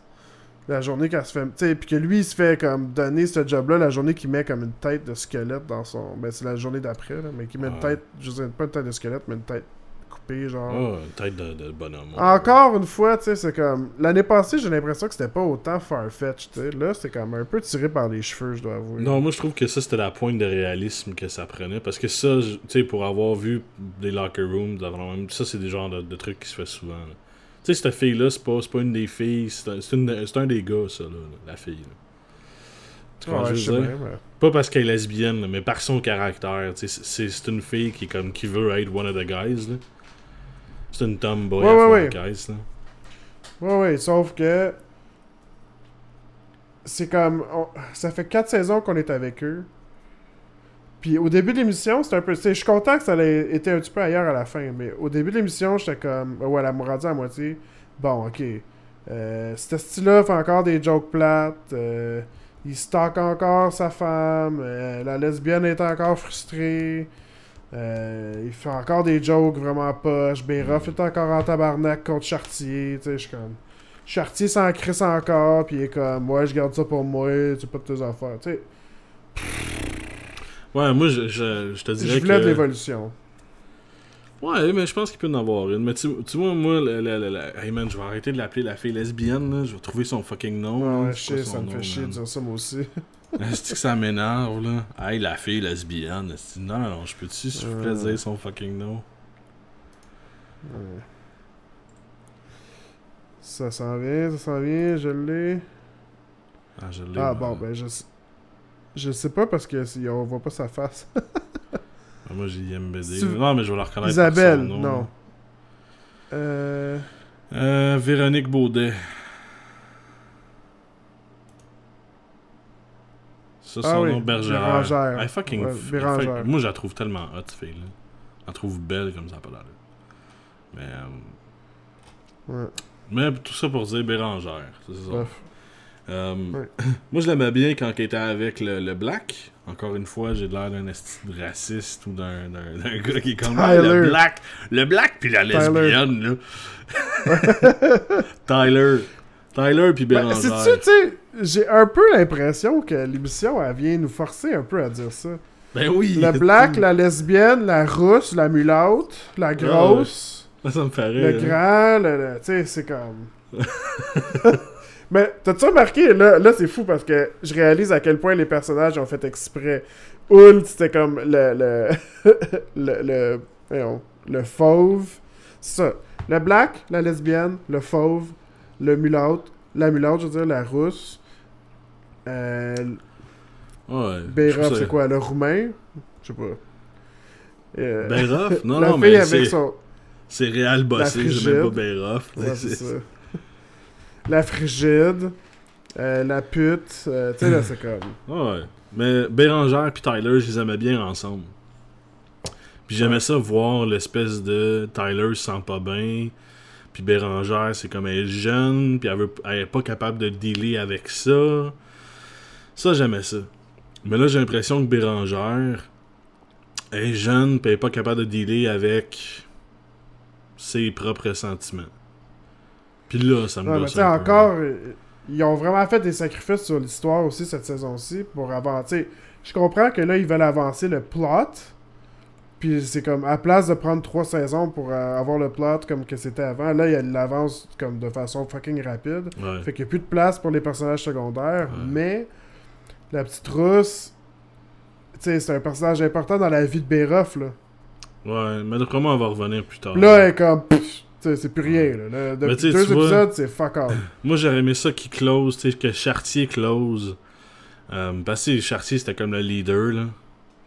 La journée qu'elle se fait... Tu sais, puis que lui, il se fait comme donner ce job-là, la journée qu'il met comme une tête de squelette dans son... Ben, c'est la journée d'après, là, mais qu'il met une tête... Je sais pas une tête de squelette, mais une tête coupée, genre... une tête de bonhomme. Encore une fois, tu sais, c'est comme... L'année passée, j'ai l'impression que c'était pas autant far-fetched, tu sais. Là, c'était comme un peu tiré par les cheveux, je dois avouer. Non, moi, je trouve que ça, c'était la pointe de réalisme que ça prenait, parce que ça, tu sais, pour avoir vu des locker rooms, ça, c'est des genres de trucs qui se fait souvent, là. Tu sais, cette fille-là, c'est pas une des filles, c'est un des gars, ça, là, la fille. Là. Tu vois, je veux dire? Pas parce qu'elle est lesbienne, là, mais par son caractère. Tu sais, c'est une fille qui veut être one of the guys. Là. C'est une tomboy à fond de guys. Là. Ouais, sauf que... C'est comme... Ça fait 4 saisons qu'on est avec eux. Puis au début de l'émission, c'était un peu... Je suis content que ça ait été un petit peu ailleurs à la fin, mais au début de l'émission, j'étais comme... Ouais, elle m'a rendu à moitié. Bon, ok. Cet style-là fait encore des jokes plates. Il stocke encore sa femme. La lesbienne est encore frustrée. Il fait encore des jokes vraiment poches. Béroff est encore en tabarnak contre Chartier. Tu sais, je suis comme... Chartier s'en crisse encore, puis il est comme... Ouais, je garde ça pour moi, c'est pas de tes affaires. Tu sais... Ouais, moi, je te dirais que... Je voulais de l'évolution. Ouais, mais je pense qu'il peut en avoir une. Mais tu vois, moi, hey man, je vais arrêter de l'appeler la fille lesbienne, là. Je vais trouver son fucking nom. Ouais, C'est quoi son ça me nom, fait chier de man? dire ça, moi aussi. Est-ce que ça m'énerve, là? Hey, la fille lesbienne. Non, non, je peux-tu, s'il vous plaît, dire son fucking nom? Ouais. Ça s'en vient, je l'ai. Ah, je l'ai. Ah bon, ben je sais pas parce que on voit pas sa face. Ah, moi, j'ai IMBD. Non, mais je vais la reconnaître Isabelle, par son nom. non. Véronique Baudet. Ça, son nom, Bergère. Bérangère. Elle fucking... Ouais, Bérangère. Moi, je la trouve tellement hot, cette fille-là. Je la trouve belle comme ça, pas d'allure. Mais... Ouais. Mais tout ça pour dire Bérangère. C'est ça. Bref. Ouais. Moi, je l'aimais bien quand elle était avec le Black. Encore une fois, j'ai l'air d'un esti de raciste ou d'un gars qui est comme le Black puis la lesbienne, là. Tyler puis Bérangère. Tu sais, j'ai un peu l'impression que l'émission, elle vient nous forcer un peu à dire ça. Ben oui. Le Black, la lesbienne, la rousse, la mulaute, la grosse. Ça me fait rire. Le grand, tu sais, c'est comme... Mais t'as-tu remarqué, là c'est fou parce que je réalise à quel point les personnages ont fait exprès. Hult, c'était comme le fauve. C'est ça. Le black, la lesbienne, le fauve, le mulaute, la mulaute, je veux dire, la rousse. Ouais. Beyrov, c'est quoi, le roumain? Je sais pas. Beyrov? Non, la non, fille mais avec son... c'est réel bossé, j'ai même pas Beyrov. Ouais, c'est ça. La frigide, la pute, tu sais, là, c'est comme... Ouais, mais Bérangère puis Tyler, je les aimais bien ensemble. Puis j'aimais ça voir l'espèce de Tyler se sent pas bien, puis Bérangère, c'est comme elle est jeune, puis elle est pas capable de dealer avec ça. Ça, j'aimais ça. Mais là, j'ai l'impression que Bérangère est jeune, puis elle est pas capable de dealer avec ses propres sentiments. Puis là, ça me gosse mais tu sais, un peu. encore, ils ont vraiment fait des sacrifices sur l'histoire aussi cette saison-ci pour avancer. Je comprends que là, ils veulent avancer le plot. Puis c'est comme, à place de prendre 3 saisons pour avoir le plot comme que c'était avant, là, il avance comme de façon fucking rapide. Ouais. Fait qu'il n'y a plus de place pour les personnages secondaires. Ouais. Mais la petite rousse, tu sais, c'est un personnage important dans la vie de Beyrov, là. Ouais, mais d'après moi, on va revenir plus tard. Là, elle est comme... T'sais, c'est plus rien, là. Depuis 2 épisodes, c'est fuck off. Moi, j'aurais aimé ça qu'il close, tu sais, que Chartier close. Parce que Chartier, c'était comme le leader, là.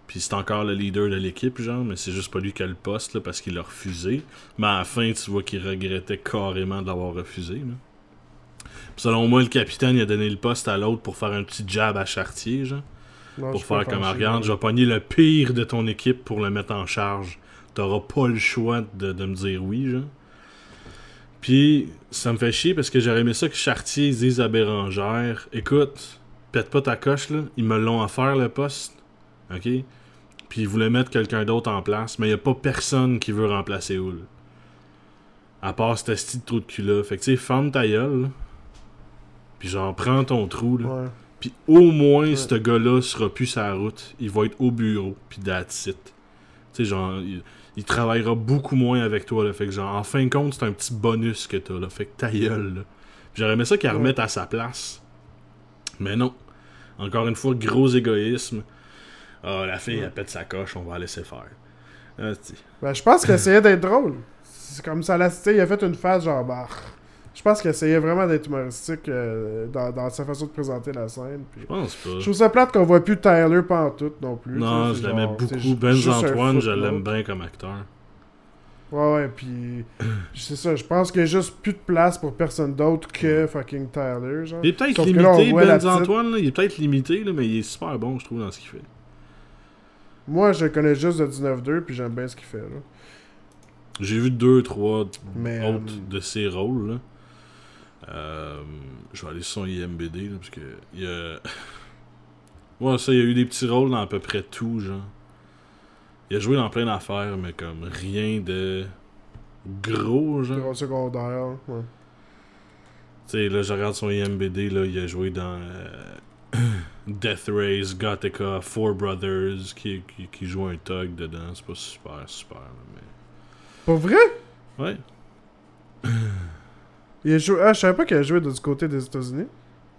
Puis c'est encore le leader de l'équipe, genre, mais c'est juste pas lui qui a le poste, là, parce qu'il l'a refusé. Mais à la fin, tu vois qu'il regrettait carrément de l'avoir refusé, là. Puis selon moi, le capitaine, il a donné le poste à l'autre pour faire un petit jab à Chartier, genre. Non, pour faire comme, regarde, je vais pogner le pire de ton équipe pour le mettre en charge. T'auras pas le choix de me dire oui, genre. Puis, ça me fait chier parce que j'aurais aimé ça que Chartier dise à Bérangère, écoute, pète pas ta coche, là, ils me l'ont offert le poste, ok? Puis ils voulaient mettre quelqu'un d'autre en place, mais y a pas personne qui veut remplacer Hull. À part cet esti de trou de cul-là. Fait que tu sais, ferme ta gueule, là. Puis genre, prends ton trou, là. Ouais. Puis au moins, ce gars-là sera plus sur la route. Il va être au bureau, puis that's it. Tu sais, genre... Il travaillera beaucoup moins avec toi, là. Fait que genre, en fin de compte, c'est un petit bonus que t'as, là. Fait que ta gueule, là. J'aurais aimé ça qu'il remette à sa place. Mais non. Encore une fois, gros égoïsme. Ah, la fille, elle pète sa coche, on va la laisser faire. Ben, je pense qu'il essayait d'être drôle. C'est comme ça, là, tu sais, il a fait une phase genre, bah... Je pense qu'il essayait vraiment d'être humoristique dans sa façon de présenter la scène. Puis... Je pense pas. Je trouve ça plate qu'on voit plus Tyler pantoute non plus. Non, je l'aimais beaucoup. Benz Antoine, je l'aime bien comme acteur. Ouais, puis c'est ça, je pense qu'il y a juste plus de place pour personne d'autre que fucking Tyler, genre. Il est peut-être limité, Benz Antoine, là. Il est peut-être limité, là, mais il est super bon, je trouve, dans ce qu'il fait. Moi, je le connais juste de 19-2, puis j'aime bien ce qu'il fait, là. J'ai vu 2-3 autres de ses rôles, là. Je vais aller sur son IMBD, là, parce que il y a... ouais, ça, il y a eu des petits rôles dans à peu près tout, genre. Il a joué dans plein d'affaires, mais comme rien de gros, genre. Gros secondaire, ouais. Tu sais, là, je regarde son IMBD, là, il a joué dans Death Race, Gothica, Four Brothers, qui joue un thug dedans. C'est pas super, là, mais... Pour vrai? Ouais. Il a joué... Ah, je savais pas qu'il a joué du côté des États-Unis.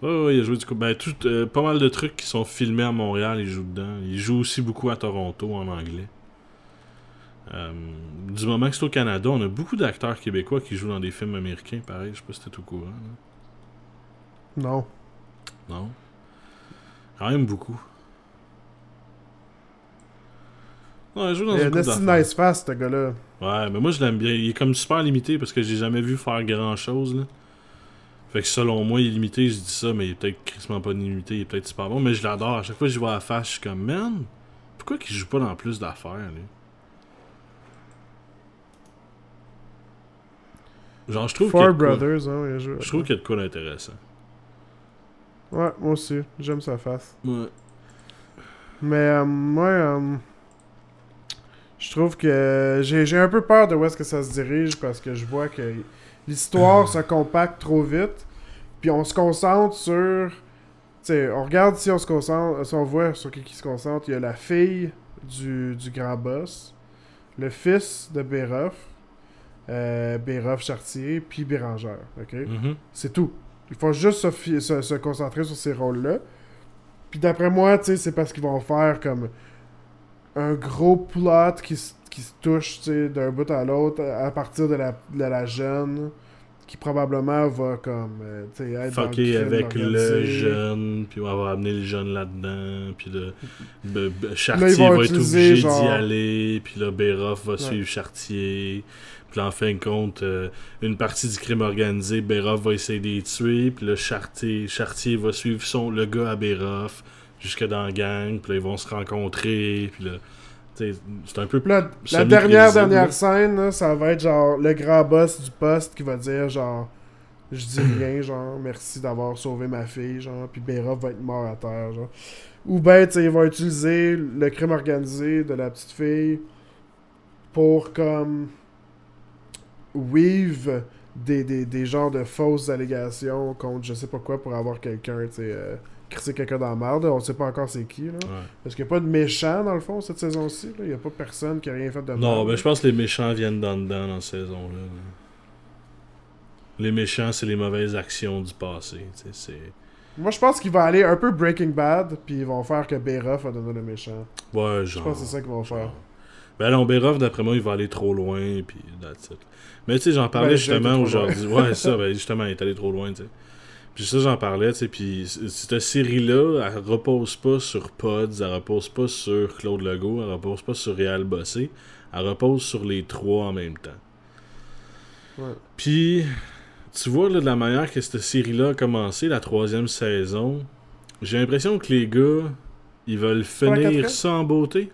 Ouais, il a joué du coup. Ben, pas mal de trucs qui sont filmés à Montréal, il joue dedans. Il joue aussi beaucoup à Toronto en anglais. Du moment que c'est au Canada, on a beaucoup d'acteurs québécois qui jouent dans des films américains, pareil. Je sais pas si t'es au courant. Là. Non. Non? Quand même beaucoup. Ouais, il joue dans Il a une couple un d'affaires. nice face, ce gars-là. Ouais, mais moi je l'aime bien. Il est comme super limité parce que j'ai jamais vu faire grand chose là. Fait que selon moi, il est limité, je dis ça, mais il est peut-être crissement pas limité, il est peut-être super bon, mais je l'adore. À chaque fois que je vois la face, je suis comme, man, pourquoi qu'il joue pas dans plus d'affaires, lui? Genre, je trouve qu'il y a Four de quoi. Brothers, hein, il a joué. Je trouve qu'il y a de quoi d'intéressant. Ouais, moi aussi. J'aime sa face. Ouais. Mais, moi, je trouve que j'ai un peu peur de où est-ce que ça se dirige parce que je vois que l'histoire se compacte trop vite. Puis on se concentre sur... Tu sais, on regarde si on se concentre... Si on voit sur qui se concentre, il y a la fille du grand boss, le fils de Béroff, Béroff Chartier, puis Bérangère, ok? Mhm. C'est tout. Il faut juste se concentrer sur ces rôles-là. Puis d'après moi, tu sais, c'est parce qu'ils vont faire comme un gros plot qui se touche, tu sais, d'un bout à l'autre à partir de la jeune qui probablement va comme, tu sais, être dans le Fucker crime avec le organisé. jeune, puis on va amener le jeune là-dedans, puis le Là, Chartier ils vont va être utiliser, obligé genre- d'y aller, puis là, Béroff va Ouais. suivre Chartier, puis là, en fin de compte, une partie du crime organisé, Béroff va essayer de les tuer, puis là, Chartier va suivre le gars à Béroff, jusque dans la gang, puis là, ils vont se rencontrer, puis là, tu sais, c'est un peu... Puis là, la semi-prévisible, dernière là. scène, là, ça va être genre le grand boss du poste qui va dire genre je dis rien, genre merci d'avoir sauvé ma fille, genre, puis Béroff va être mort à terre, genre. Ou ben, tu sais, ils vont utiliser le crime organisé de la petite fille pour comme weave des genres de fausses allégations contre je sais pas quoi pour avoir quelqu'un, tu sais, crisser quelqu'un dans la merde. On sait pas encore c'est qui, là. Ouais. Parce qu'il n'y a pas de méchant, dans le fond, cette saison-ci. Il n'y a pas personne qui a rien fait de mal. Non, mais je pense que les méchants viennent dedans dans cette saison-là. Les méchants, c'est les mauvaises actions du passé. Tu sais, c'est... Moi, je pense qu'il va aller un peu Breaking Bad, puis ils vont faire que Béroff va devenir le méchant. Ouais, Je genre... pense que c'est ça qu'ils vont faire. Ben non, Béroff, d'après moi, il va aller trop loin, puis that's it. Mais tu sais, j'en parlais Ben, justement j'ai été trop aujourd'hui. Ouais, ça, ben justement, il est allé trop loin, tu sais. Puis ça, j'en parlais, tu sais, puis cette série-là, elle repose pas sur Pods, elle repose pas sur Claude Legault, elle repose pas sur Réal Bossé, elle repose sur les trois en même temps. Ouais. Puis, tu vois, là, de la manière que cette série-là a commencé, la 3e saison, j'ai l'impression que les gars, ils veulent pas la finir quatrième? ça en beauté.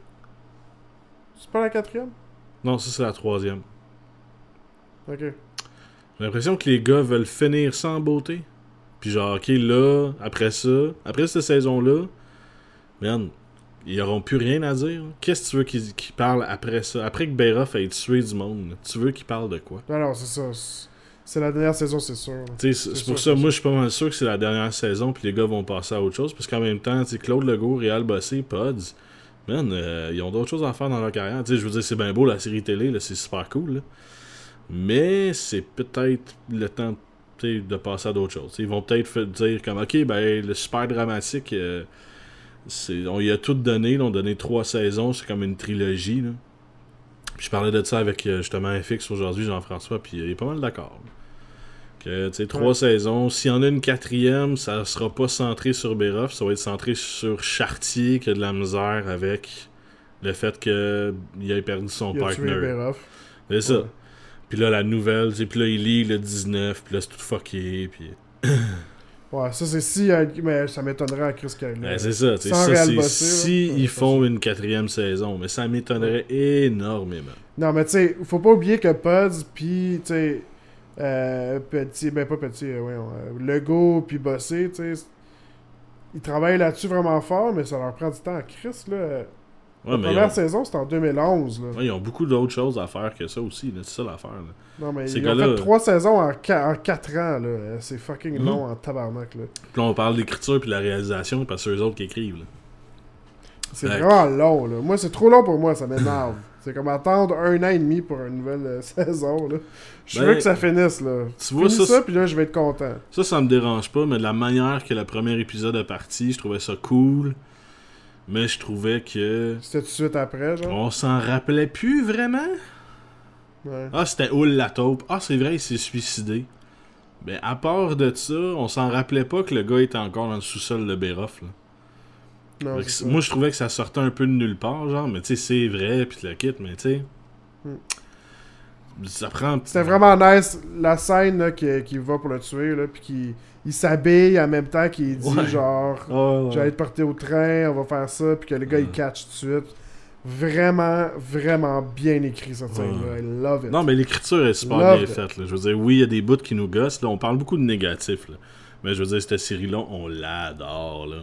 C'est pas la 4e? Non, ça, c'est la 3e. Ok. J'ai l'impression que les gars veulent finir ça en beauté. Puis genre, ok, là, après cette saison-là, man, ils auront plus rien à dire. Qu'est-ce que tu veux qu'ils parlent après ça? Après que Béroff ait tué du monde, là, tu veux qu'ils parlent de quoi? Non, non, c'est ça. C'est la dernière saison, c'est sûr. Tu sais, c'est pour ça, moi, je suis pas mal sûr que c'est la dernière saison, puis les gars vont passer à autre chose, parce qu'en même temps, tu sais, Claude Legault, Réal Bossé, Pods, man, ils ont d'autres choses à faire dans leur carrière. Tu sais, je veux dire, c'est bien beau, la série télé, là, c'est super cool, là. Mais c'est peut-être le temps de passer à d'autres choses. T'sais, ils vont peut-être dire comme ok, ben le super dramatique, on y a tout donné, là, on a donné 3 saisons, c'est comme une trilogie. Là. Puis je parlais de ça avec justement FX aujourd'hui, Jean-François, puis il est pas mal d'accord. Que 3 saisons, s'il y en a une 4e, ça sera pas centré sur Béroff, ça va être centré sur Chartier qui a de la misère avec le fait qu'il ait perdu son Il a tué partner. Béroff. C'est ça. Ouais. Puis là, la nouvelle, tu sais, puis là, il lit le 19, puis là, c'est tout fucké, puis... Ouais, ça c'est si... mais ça m'étonnerait à Chris Kelly. Ben, c'est ça, tu sais, Sans ça, Réal c'est Bossé, si là. ils Ouais, font une 4e saison, mais ça m'étonnerait énormément. Non, mais tu sais, faut pas oublier que Pods, pis, tu sais, Petit, ben pas Petit, Legault, pis Bossé, tu sais, ils travaillent là-dessus vraiment fort, mais ça leur prend du temps à Chris, là. Ouais, La mais première saison, c'était en 2011, là. ouais, ils ont beaucoup d'autres choses à faire que ça aussi, là, c'est ça l'affaire, là. Non, mais Ces ils ont gars-là- fait 3 saisons en 4 ans, là. C'est fucking Mhm. long en tabarnak, là. Puis là, on parle d'écriture puis de la réalisation, parce que c'est eux autres qui écrivent, là. C'est Ouais. vraiment long, là. Moi, c'est trop long pour moi, ça m'énerve. C'est comme attendre 1 an et demi pour une nouvelle saison, là. Je Ben, veux que ça finisse, là. Tu vois, Finis ça, puis là, je vais être content. ça me dérange pas, mais de la manière que le premier épisode est parti, je trouvais ça cool. Mais je trouvais que... C'était tout de suite après, genre? On s'en rappelait plus vraiment. Ouais. Ah, c'était Hull la taupe. Ah, c'est vrai, il s'est suicidé. Ben, à part de ça, on s'en rappelait pas que le gars était encore dans le sous-sol de Béroff, là. Non, Fait que c'est moi, je trouvais que ça sortait un peu de nulle part, genre, mais tu sais, c'est vrai, pis le kit, mais tu sais... Ça prend... C'était vraiment nice, la scène là, qui va pour le tuer, là, puis il s'habille en même temps qu'il dit Ouais. genre Ouais. j'allais te porter au train, on va faire ça, puis que le gars il catch tout de suite. Vraiment, vraiment bien écrit cette scène-là. I love it. Non, mais l'écriture est super Love bien it. faite, là. Je veux dire, oui, il y a des bouts qui nous gossent, là. On parle beaucoup de négatifs, là. Mais je veux dire, cette série-là, on l'adore, là.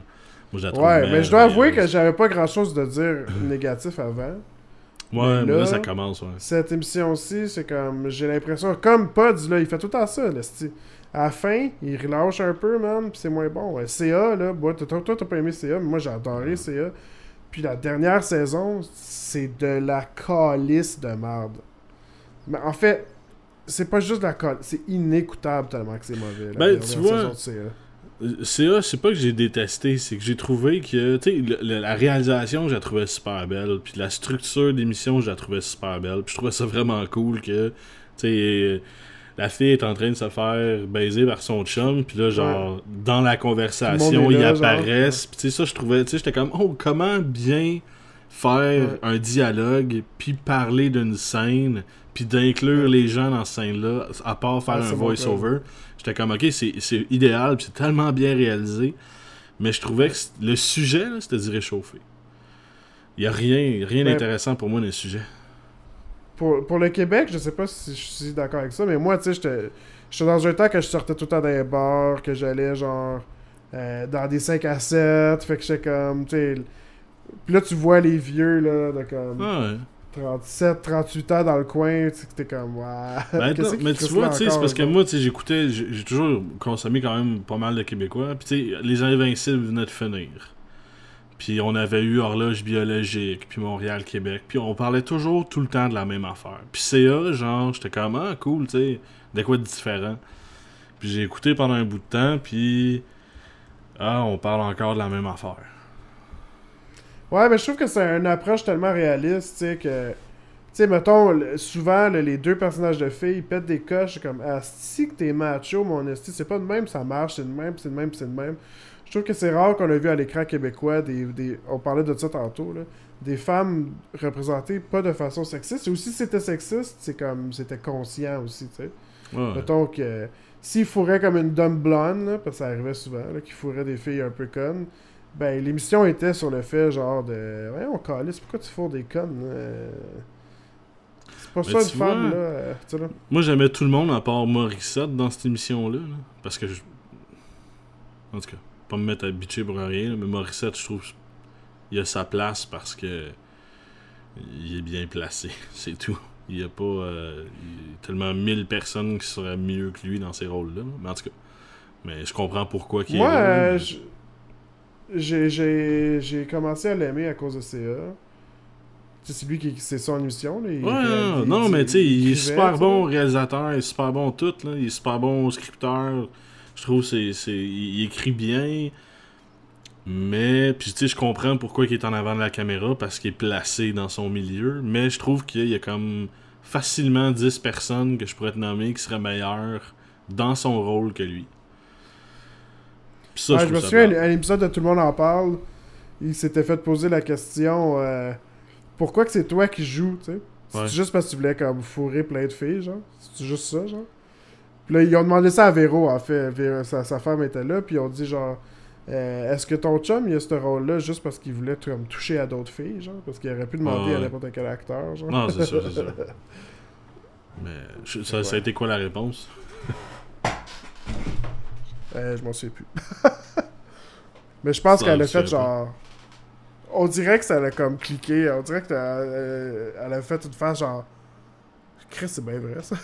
Moi, je la trouve Ouais, mais je dois avouer que merveilleuse. j'avais pas grand-chose de dire négatif avant. Ouais, mais là, là, ça commence, ouais. Cette émission-ci, c'est comme, j'ai l'impression, comme Pods, là, il fait tout le temps ça, là, c'ti. À la fin, il relâche un peu, man, pis c'est moins bon. Ouais, CA, là, toi, t'as pas aimé CA, mais moi, j'ai adoré CA. Puis la dernière saison, c'est de la calice de merde. Mais en fait, c'est pas juste de la calice, c'est inécoutable tellement que c'est mauvais, la Ben, dernière tu vois, saison de CA. CA, c'est pas que j'ai détesté, c'est que j'ai trouvé que, tu sais, la réalisation, je la trouvais super belle, puis la structure d'émission, je la trouvais super belle, puis je trouvais ça vraiment cool que, tu sais, la fille est en train de se faire baiser par son chum, puis là, genre, dans la Tout conversation, le monde est ils là, genre. apparaissent, puis tu sais, ça, je trouvais, tu sais, j'étais comme, oh, comment bien faire Ouais. un dialogue, puis parler d'une scène, puis d'inclure les gens dans cette scène-là, à part faire Ah, un c'est bon, voice-over. J'étais comme, ok, c'est idéal, puis c'est tellement bien réalisé, mais je trouvais que le sujet, là, c'était d'y réchauffer. Il y a rien Ben, d'intéressant pour moi dans le sujet. Pour le Québec, je sais pas si je suis d'accord avec ça, mais moi, tu sais, j'étais dans un temps que je sortais tout le temps dans les bars, que j'allais, genre, dans des 5 à 7, fait que j'étais comme, tu sais... Puis là, tu vois les vieux, là, de comme Ah ouais. 37, 38 ans dans le coin, tu sais, que t'es comme, ouais... Ben, qu'est-ce non, qui mais crisse tu vois, là tu sais, c'est encore, parce que genre? moi, tu sais, j'écoutais, j'ai toujours consommé quand même pas mal de Québécois, puis tu sais, Les Invincibles venaient de finir. Puis on avait eu Horloge Biologique, puis Montréal-Québec, puis on parlait toujours tout le temps de la même affaire. Puis CA, genre, j'étais comme, ah, cool, tu sais, de quoi de différent. Puis j'ai écouté pendant un bout de temps, puis... Ah, on parle encore de la même affaire. Ouais, mais je trouve que c'est une approche tellement réaliste, tu sais, que... Tu sais, mettons, souvent, là, les deux personnages de filles, ils pètent des coches, c'est comme, asti que t'es macho, mon esti, c'est pas de même, ça marche, c'est de même, c'est de même, c'est de même. Je trouve que c'est rare qu'on a vu à l'écran québécois on parlait de ça tantôt, là, des femmes représentées pas de façon sexiste. Et aussi, si c'était sexiste, c'est comme, c'était conscient aussi, tu sais. Ouais. Mettons que s'ils fourraient comme une dumb blonde, là, parce que ça arrivait souvent, là, qu'ils fourraient des filles un peu connes, ben, l'émission était sur le fait, genre, de... Ouais, on calisse, pourquoi tu fourres des connes, C'est pas Mais ça, une tu femme, vois, là, tu sais, là. Moi, j'aimais tout le monde à part Morissette dans cette émission-là, là, parce que en tout cas, pas me mettre à bitcher pour rien, là, mais Morissette, je trouve il a sa place parce que il est bien placé, c'est tout. Il y a pas il y a tellement 1000 personnes qui seraient mieux que lui dans ces rôles-là, là. Mais en tout cas, mais je comprends pourquoi il est Moi, là, mais- j'ai commencé à l'aimer à cause de CA. Tu sais, c'est lui qui c'est son émission, là. Ouais, non, mais tu sais, il est écrivait, super tu sais. bon réalisateur, il est super bon tout, là. Il est super bon scripteur. Je trouve il écrit bien. Mais, puis tu sais, je comprends pourquoi il est en avant de la caméra, parce qu'il est placé dans son milieu. Mais je trouve qu'il y a comme facilement 10 personnes que je pourrais te nommer qui seraient meilleures dans son rôle que lui. Puis ça, Ouais, je je me trouve ça souviens, plate. à l'épisode de Tout le monde en parle, il s'était fait poser la question pourquoi que c'est toi qui joues, tu sais? C'est Ouais. juste parce que tu voulais comme fourrer plein de filles, genre? C'est juste ça, genre? Puis là, ils ont demandé ça à Véro, en fait. Sa femme était là, puis ils ont dit genre est-ce que ton chum, il a ce rôle-là juste parce qu'il voulait comme toucher à d'autres filles, genre? Parce qu'il aurait pu demander Ouais. à n'importe quel acteur, genre? Non, c'est sûr, c'est sûr. Mais ça a été quoi la réponse? Je m'en souviens plus. Mais je pense Ça, qu'elle a je sais fait genre. On dirait que ça l'a comme cliqué. On dirait que elle a fait une face genre. Chris, c'est bien vrai ça.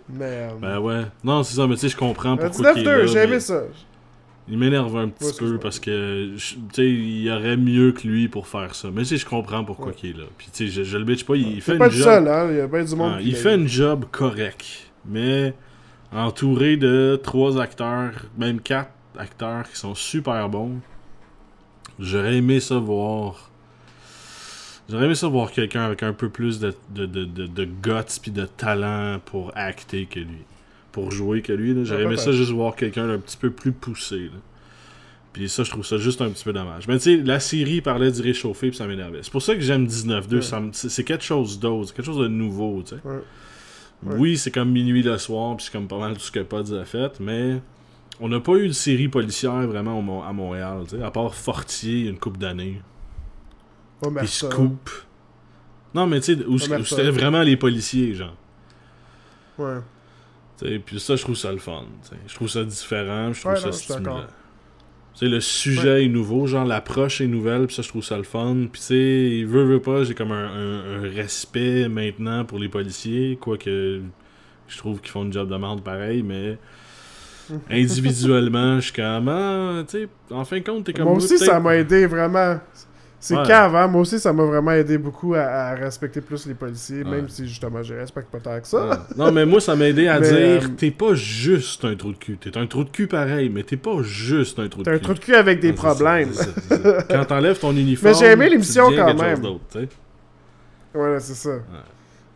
Mais. Ben ouais. Non, c'est ça, mais tu sais, je comprends pourquoi il est 19-2, là, j'ai mais- aimé ça. Il m'énerve un petit Ouais, peu ça. parce que, tu sais, il y aurait mieux que lui pour faire ça. Mais tu sais, je comprends pourquoi Ouais. il est là. Puis tu sais, je le bitch pas, il fait C'est une pas le job. seul, hein. Il y a bien du monde qui Il fait une job correcte. Mais entouré de 3 acteurs, même 4 acteurs qui sont super bons, j'aurais aimé ça voir. J'aurais aimé ça voir quelqu'un avec un peu plus de guts puis de talent pour acter que lui. Pour jouer que lui. Là. J'aurais aimé ça juste voir quelqu'un d'un petit peu plus poussé. Là. Puis ça, je trouve ça juste un petit peu dommage. Mais tu sais, la série parlait d'y réchauffer puis ça m'énervait. C'est pour ça que j'aime 19-2. Ouais. C'est quelque chose d'autre. C'est quelque chose de nouveau, tu sais. Ouais. Ouais. Oui, c'est comme minuit le soir puis c'est comme pas mal tout ce que Pods a fait, mais on n'a pas eu de série policière vraiment à Montréal, tu sais. À part Fortier, il y a une couple d'années. Puis Omerta. Scoop. Non, mais tu sais, où Omerta. c'était vraiment les policiers, genre. Ouais. T'sais, puis ça, je trouve ça le fun. T'sais. Je trouve ça différent, je trouve Ouais, ça non, je suis stimulant. d'accord. T'sais, le sujet est nouveau, genre l'approche est nouvelle, puis ça, je trouve ça le fun. Puis tu sais, veut pas, j'ai comme un respect maintenant pour les policiers, quoique je trouve qu'ils font une job de merde pareil, mais individuellement, je suis comme, tu sais, en fin de compte, t'es comme Moi aussi, peut-être- ça m'a aidé vraiment. C'est Ouais. cave, hein? Moi aussi, ça m'a vraiment aidé beaucoup à respecter plus les policiers, Ouais. même si justement, je respecte pas tant que ça. Ouais. Non, mais moi, ça m'a aidé à Mais, dire, t'es pas juste un trou de cul. T'es un trou de cul pareil, mais t'es pas juste un trou de T'as cul. un trou de cul avec des Ouais, c'est ça, problèmes. c'est ça. Quand t'enlèves ton uniforme, Mais j'ai aimé l'émission tu deviens quand quelque chose même. d'autre, tu sais. Voilà, c'est ça.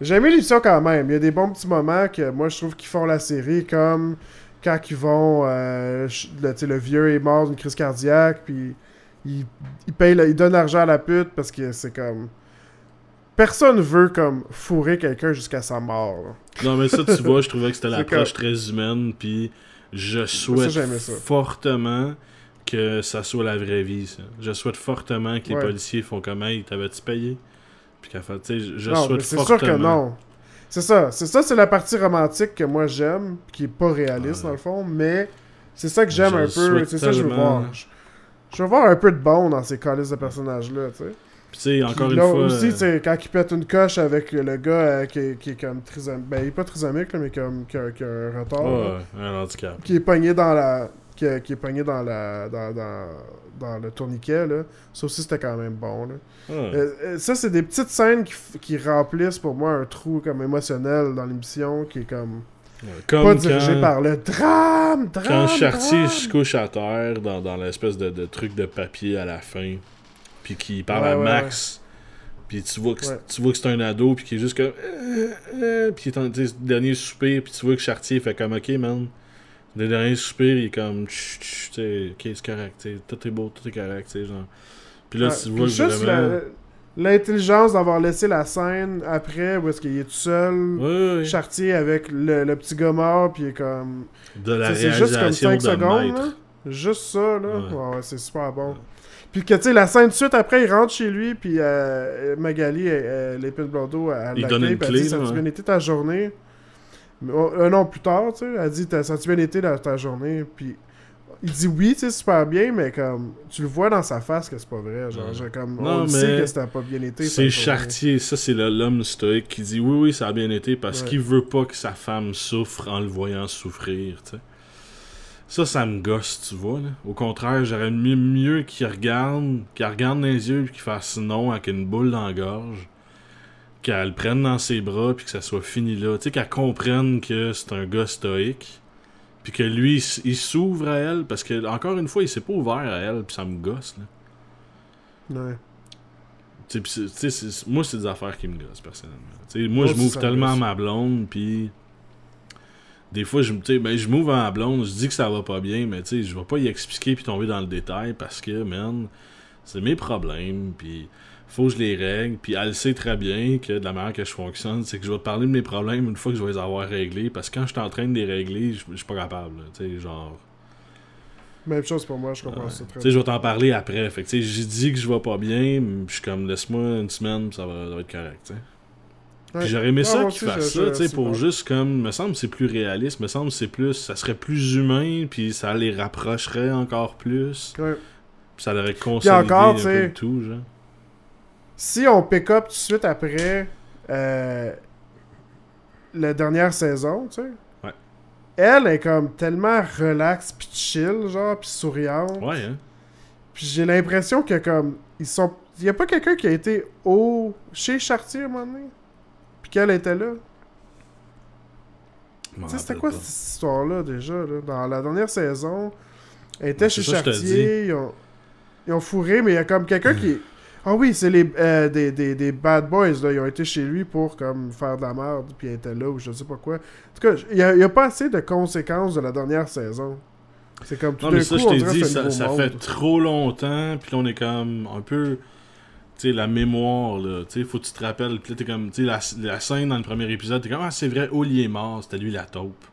J'ai aimé l'émission quand même. Il y a des bons petits moments que moi, je trouve qu'ils font la série, comme quand ils vont... le vieux est mort d'une crise cardiaque, puis il donne l'argent à la pute parce que c'est comme... Personne veut comme fourrer quelqu'un jusqu'à sa mort. Là. Non, mais ça, tu vois, je trouvais que c'était C'est l'approche très humaine, puis je souhaite j'aimais ça. fortement que ça soit la vraie vie, ça. Je souhaite fortement que les Ouais. policiers font comme, hey, t'avais-tu payé? Puis qu'à fait, tu sais, je Non, mais souhaite c'est fortement. sûr que non. C'est ça, c'est la partie romantique que moi j'aime, qui est pas réaliste Ouais. dans le fond, mais c'est ça que j'aime Je un peu, souhaite c'est ça que je veux tellement. voir. Je veux voir un peu de bon dans ces calices de personnages-là, tu sais. Puis tu sais, encore Puis une là fois. aussi, tu sais, quand il pète une coche avec le gars qui est comme trisomique, ben il est pas trisomique, là, mais qui a un retard, là, un handicap. qui est pogné dans la... qui est pogné dans la... dans le tourniquet, là. Ça aussi, c'était quand même bon, là. Ouais. Ça, c'est des petites scènes qui remplissent pour moi un trou comme émotionnel dans l'émission qui est comme Comme pas dirigé quand, par le drame. quand Chartier drame. se couche à terre dans l'espèce de truc de papier à la fin, puis qu'il parle Ouais, à ouais, Max, puis tu vois que Ouais. c'est un ado, puis qu'il est juste comme puis il est en tu sais, dernier soupir, puis tu vois que Chartier fait comme ok man, le dernier soupir il est comme chut, chut, tu sais, ok c'est correct, tu sais, tout est beau, tout est correct, tu sais genre. Puis là Ouais, tu puis vois que juste vraiment l'intelligence d'avoir laissé la scène après où est-ce qu'il est tout seul, ouais, Chartier avec le petit gars mort, puis il est comme... de la C'est juste comme réalisation 5 de secondes, maître. là. Juste ça, là. Ouais. Ouais, c'est super bon. Puis que, tu sais, la scène tout de suite après, il rentre chez lui, puis Magali, l'épine blondeau, elle Il donne l'accueille, une puis elle clé, dit, ça là, a-tu ouais. bien été ta journée? Mais, un an plus tard, tu sais, elle dit, ça a-tu bien été ta journée? Puis il dit oui, tu sais, super bien, mais comme, tu le vois dans sa face que c'est pas vrai. Genre, Ouais. comme, Non, on le sait mais que c'était pas bien été. sa c'est journée. Chartier, ça c'est l'homme stoïque qui dit oui, ça a bien été parce Ouais. qu'il veut pas que sa femme souffre en le voyant souffrir, tu sais. Ça me gosse, tu vois, là. Au contraire, j'aurais mieux qu'il regarde dans les yeux et qu'il fasse non avec une boule dans la gorge, qu'elle le prenne dans ses bras puis que ça soit fini là. Tu sais, qu'elle comprenne que c'est un gars stoïque puis que lui, il s'ouvre à elle parce que, encore une fois, il s'est pas ouvert à elle puis ça me gosse, là. Ouais. Tu sais, moi, c'est des affaires qui me gossent, personnellement. Tu sais, moi, Moi je aussi, m'ouvre ça me tellement à gosse. ma blonde, puis des fois, je m'ouvre à ma blonde, je dis que ça va pas bien, mais tu sais, je vais pas y expliquer puis tomber dans le détail parce que, man, c'est mes problèmes, puis faut que je les règle, puis elle sait très bien que de la manière que je fonctionne, c'est que je vais te parler de mes problèmes une fois que je vais les avoir réglés, parce que quand je suis en train de les régler, je suis pas capable, là, tu sais, genre... Même chose pour moi, je comprends ça très Tu sais, je vais t'en parler après. Fait que, tu sais, j'ai dit que je vais pas bien, je suis comme, laisse-moi une semaine, ça va être correct, tu sais. Ouais. Puis j'aurais aimé Ouais, ça moi qu'il aussi, fasse je- ça, tu sais, c'est pour bon. juste comme, me semble que c'est plus réaliste, me semble que c'est plus, ça serait plus humain, puis ça les rapprocherait encore plus, Ouais. puis ça aurait consolidé encore, un tu peu sais, le tout, genre. Si on pick up tout de suite après la dernière saison, tu sais, Ouais. elle est comme tellement relax pis chill, genre, pis souriante. Ouais, hein. Puis j'ai l'impression que comme ils sont, y a pas quelqu'un qui a été chez Chartier à un moment donné, puis qu'elle était là. Je m'en Tu sais, c'était rappelle quoi pas. cette histoire-là déjà là? Dans la dernière saison, elle était Ben, chez c'est ça que je te Chartier, ils ont fourré, mais il y a comme quelqu'un qui. Ah oui, c'est des bad boys, là. Ils ont été chez lui pour comme faire de la merde, puis elle était là, ou je sais pas quoi. En tout cas, il y a pas assez de conséquences de la dernière saison. C'est comme tout Non, d'un mais coup, ça, je on t'ai dirait dit, que c'est un nouveau ça monde. fait trop longtemps, puis là, on est comme un peu. Tu sais, la mémoire, là. Tu sais, faut que tu te rappelles. Puis là, t'es comme. Tu sais, la scène dans le premier épisode, t'es comme, ah, c'est vrai, Oli est mort, c'était lui la taupe.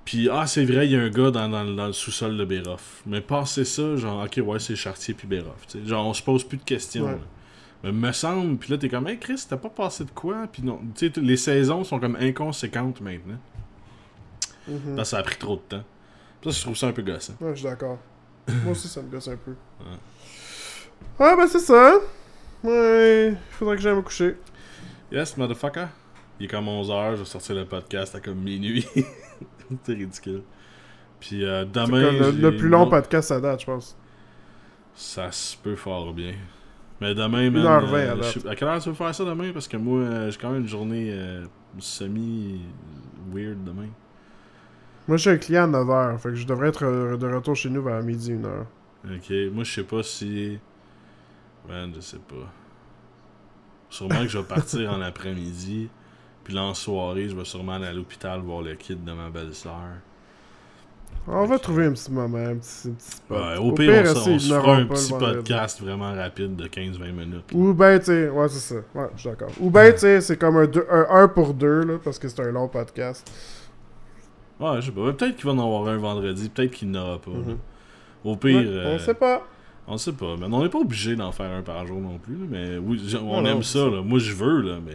Puis, ah, c'est vrai, il y a un gars dans le sous-sol de Béroff. Mais passé ça, genre, ok, ouais, c'est Chartier puis Béroff. Tu sais, genre, on se pose plus de questions. Ouais. Là. Mais me semble, puis là, t'es comme, hey Chris, t'as pas passé de quoi? Puis non, tu sais, les saisons sont comme inconséquentes maintenant. Mhm. Parce que ça a pris trop de temps. Ça, je trouve ça un peu gossant. Ouais, je suis d'accord. Moi aussi, ça me gosse un peu. Ouais, ben c'est ça. Ouais, il faudrait que j'aille me coucher. Yes, motherfucker. Il est comme 11h, je vais sortir le podcast à comme minuit. C'est ridicule. Puis C'est demain. comme le j'ai plus long une- podcast à date, je pense. Ça se peut fort bien. Mais demain, 1h20 à date. à quelle heure tu veux faire ça demain? Parce que moi, j'ai quand même une journée semi-weird demain. Moi, je suis un client à 9h, fait que je devrais être de retour chez nous vers midi, 1h. Ok, moi je sais pas si. Man, je sais pas. Sûrement que je vais partir en après-midi. Puis là en soirée, je vais sûrement aller à l'hôpital voir le kid de ma belle-sœur. On va trouver un petit moment, un petit spot. Ouais, au pire, on essayer se de fera un pas le petit vendredi. podcast vraiment rapide de 15-20 minutes. là. Ou ben, tu sais, ouais, c'est ça. Ouais, je suis d'accord. Ou ben, tu sais, c'est comme un pour deux, là, parce que c'est un long podcast. Ouais, je sais pas. Peut-être qu'il va en avoir un vendredi, peut-être qu'il n'aura pas. là. Mhm. Au pire, Ouais, on sait pas. on sait pas. Mais on n'est pas obligé d'en faire un par jour non plus. Là, mais oui, on Non, aime non, ça. Là. Moi, je veux, là, mais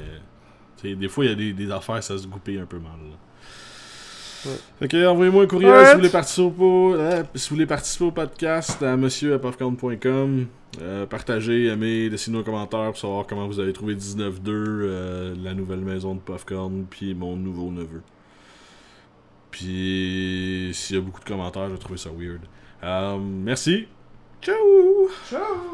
tu sais, des fois, il y a des affaires, ça se goupille un peu mal. Là. Ouais. Fait que envoyez-moi un courriel Alright. si vous voulez participer au podcast à monsieur@popcorn.com. Partagez, aimez, laissez-nous un commentaire pour savoir comment vous avez trouvé 19-2, la nouvelle maison de Popcorn, puis mon nouveau neveu. Puis s'il y a beaucoup de commentaires, je vais trouver ça weird. Merci. Ciao! Ciao!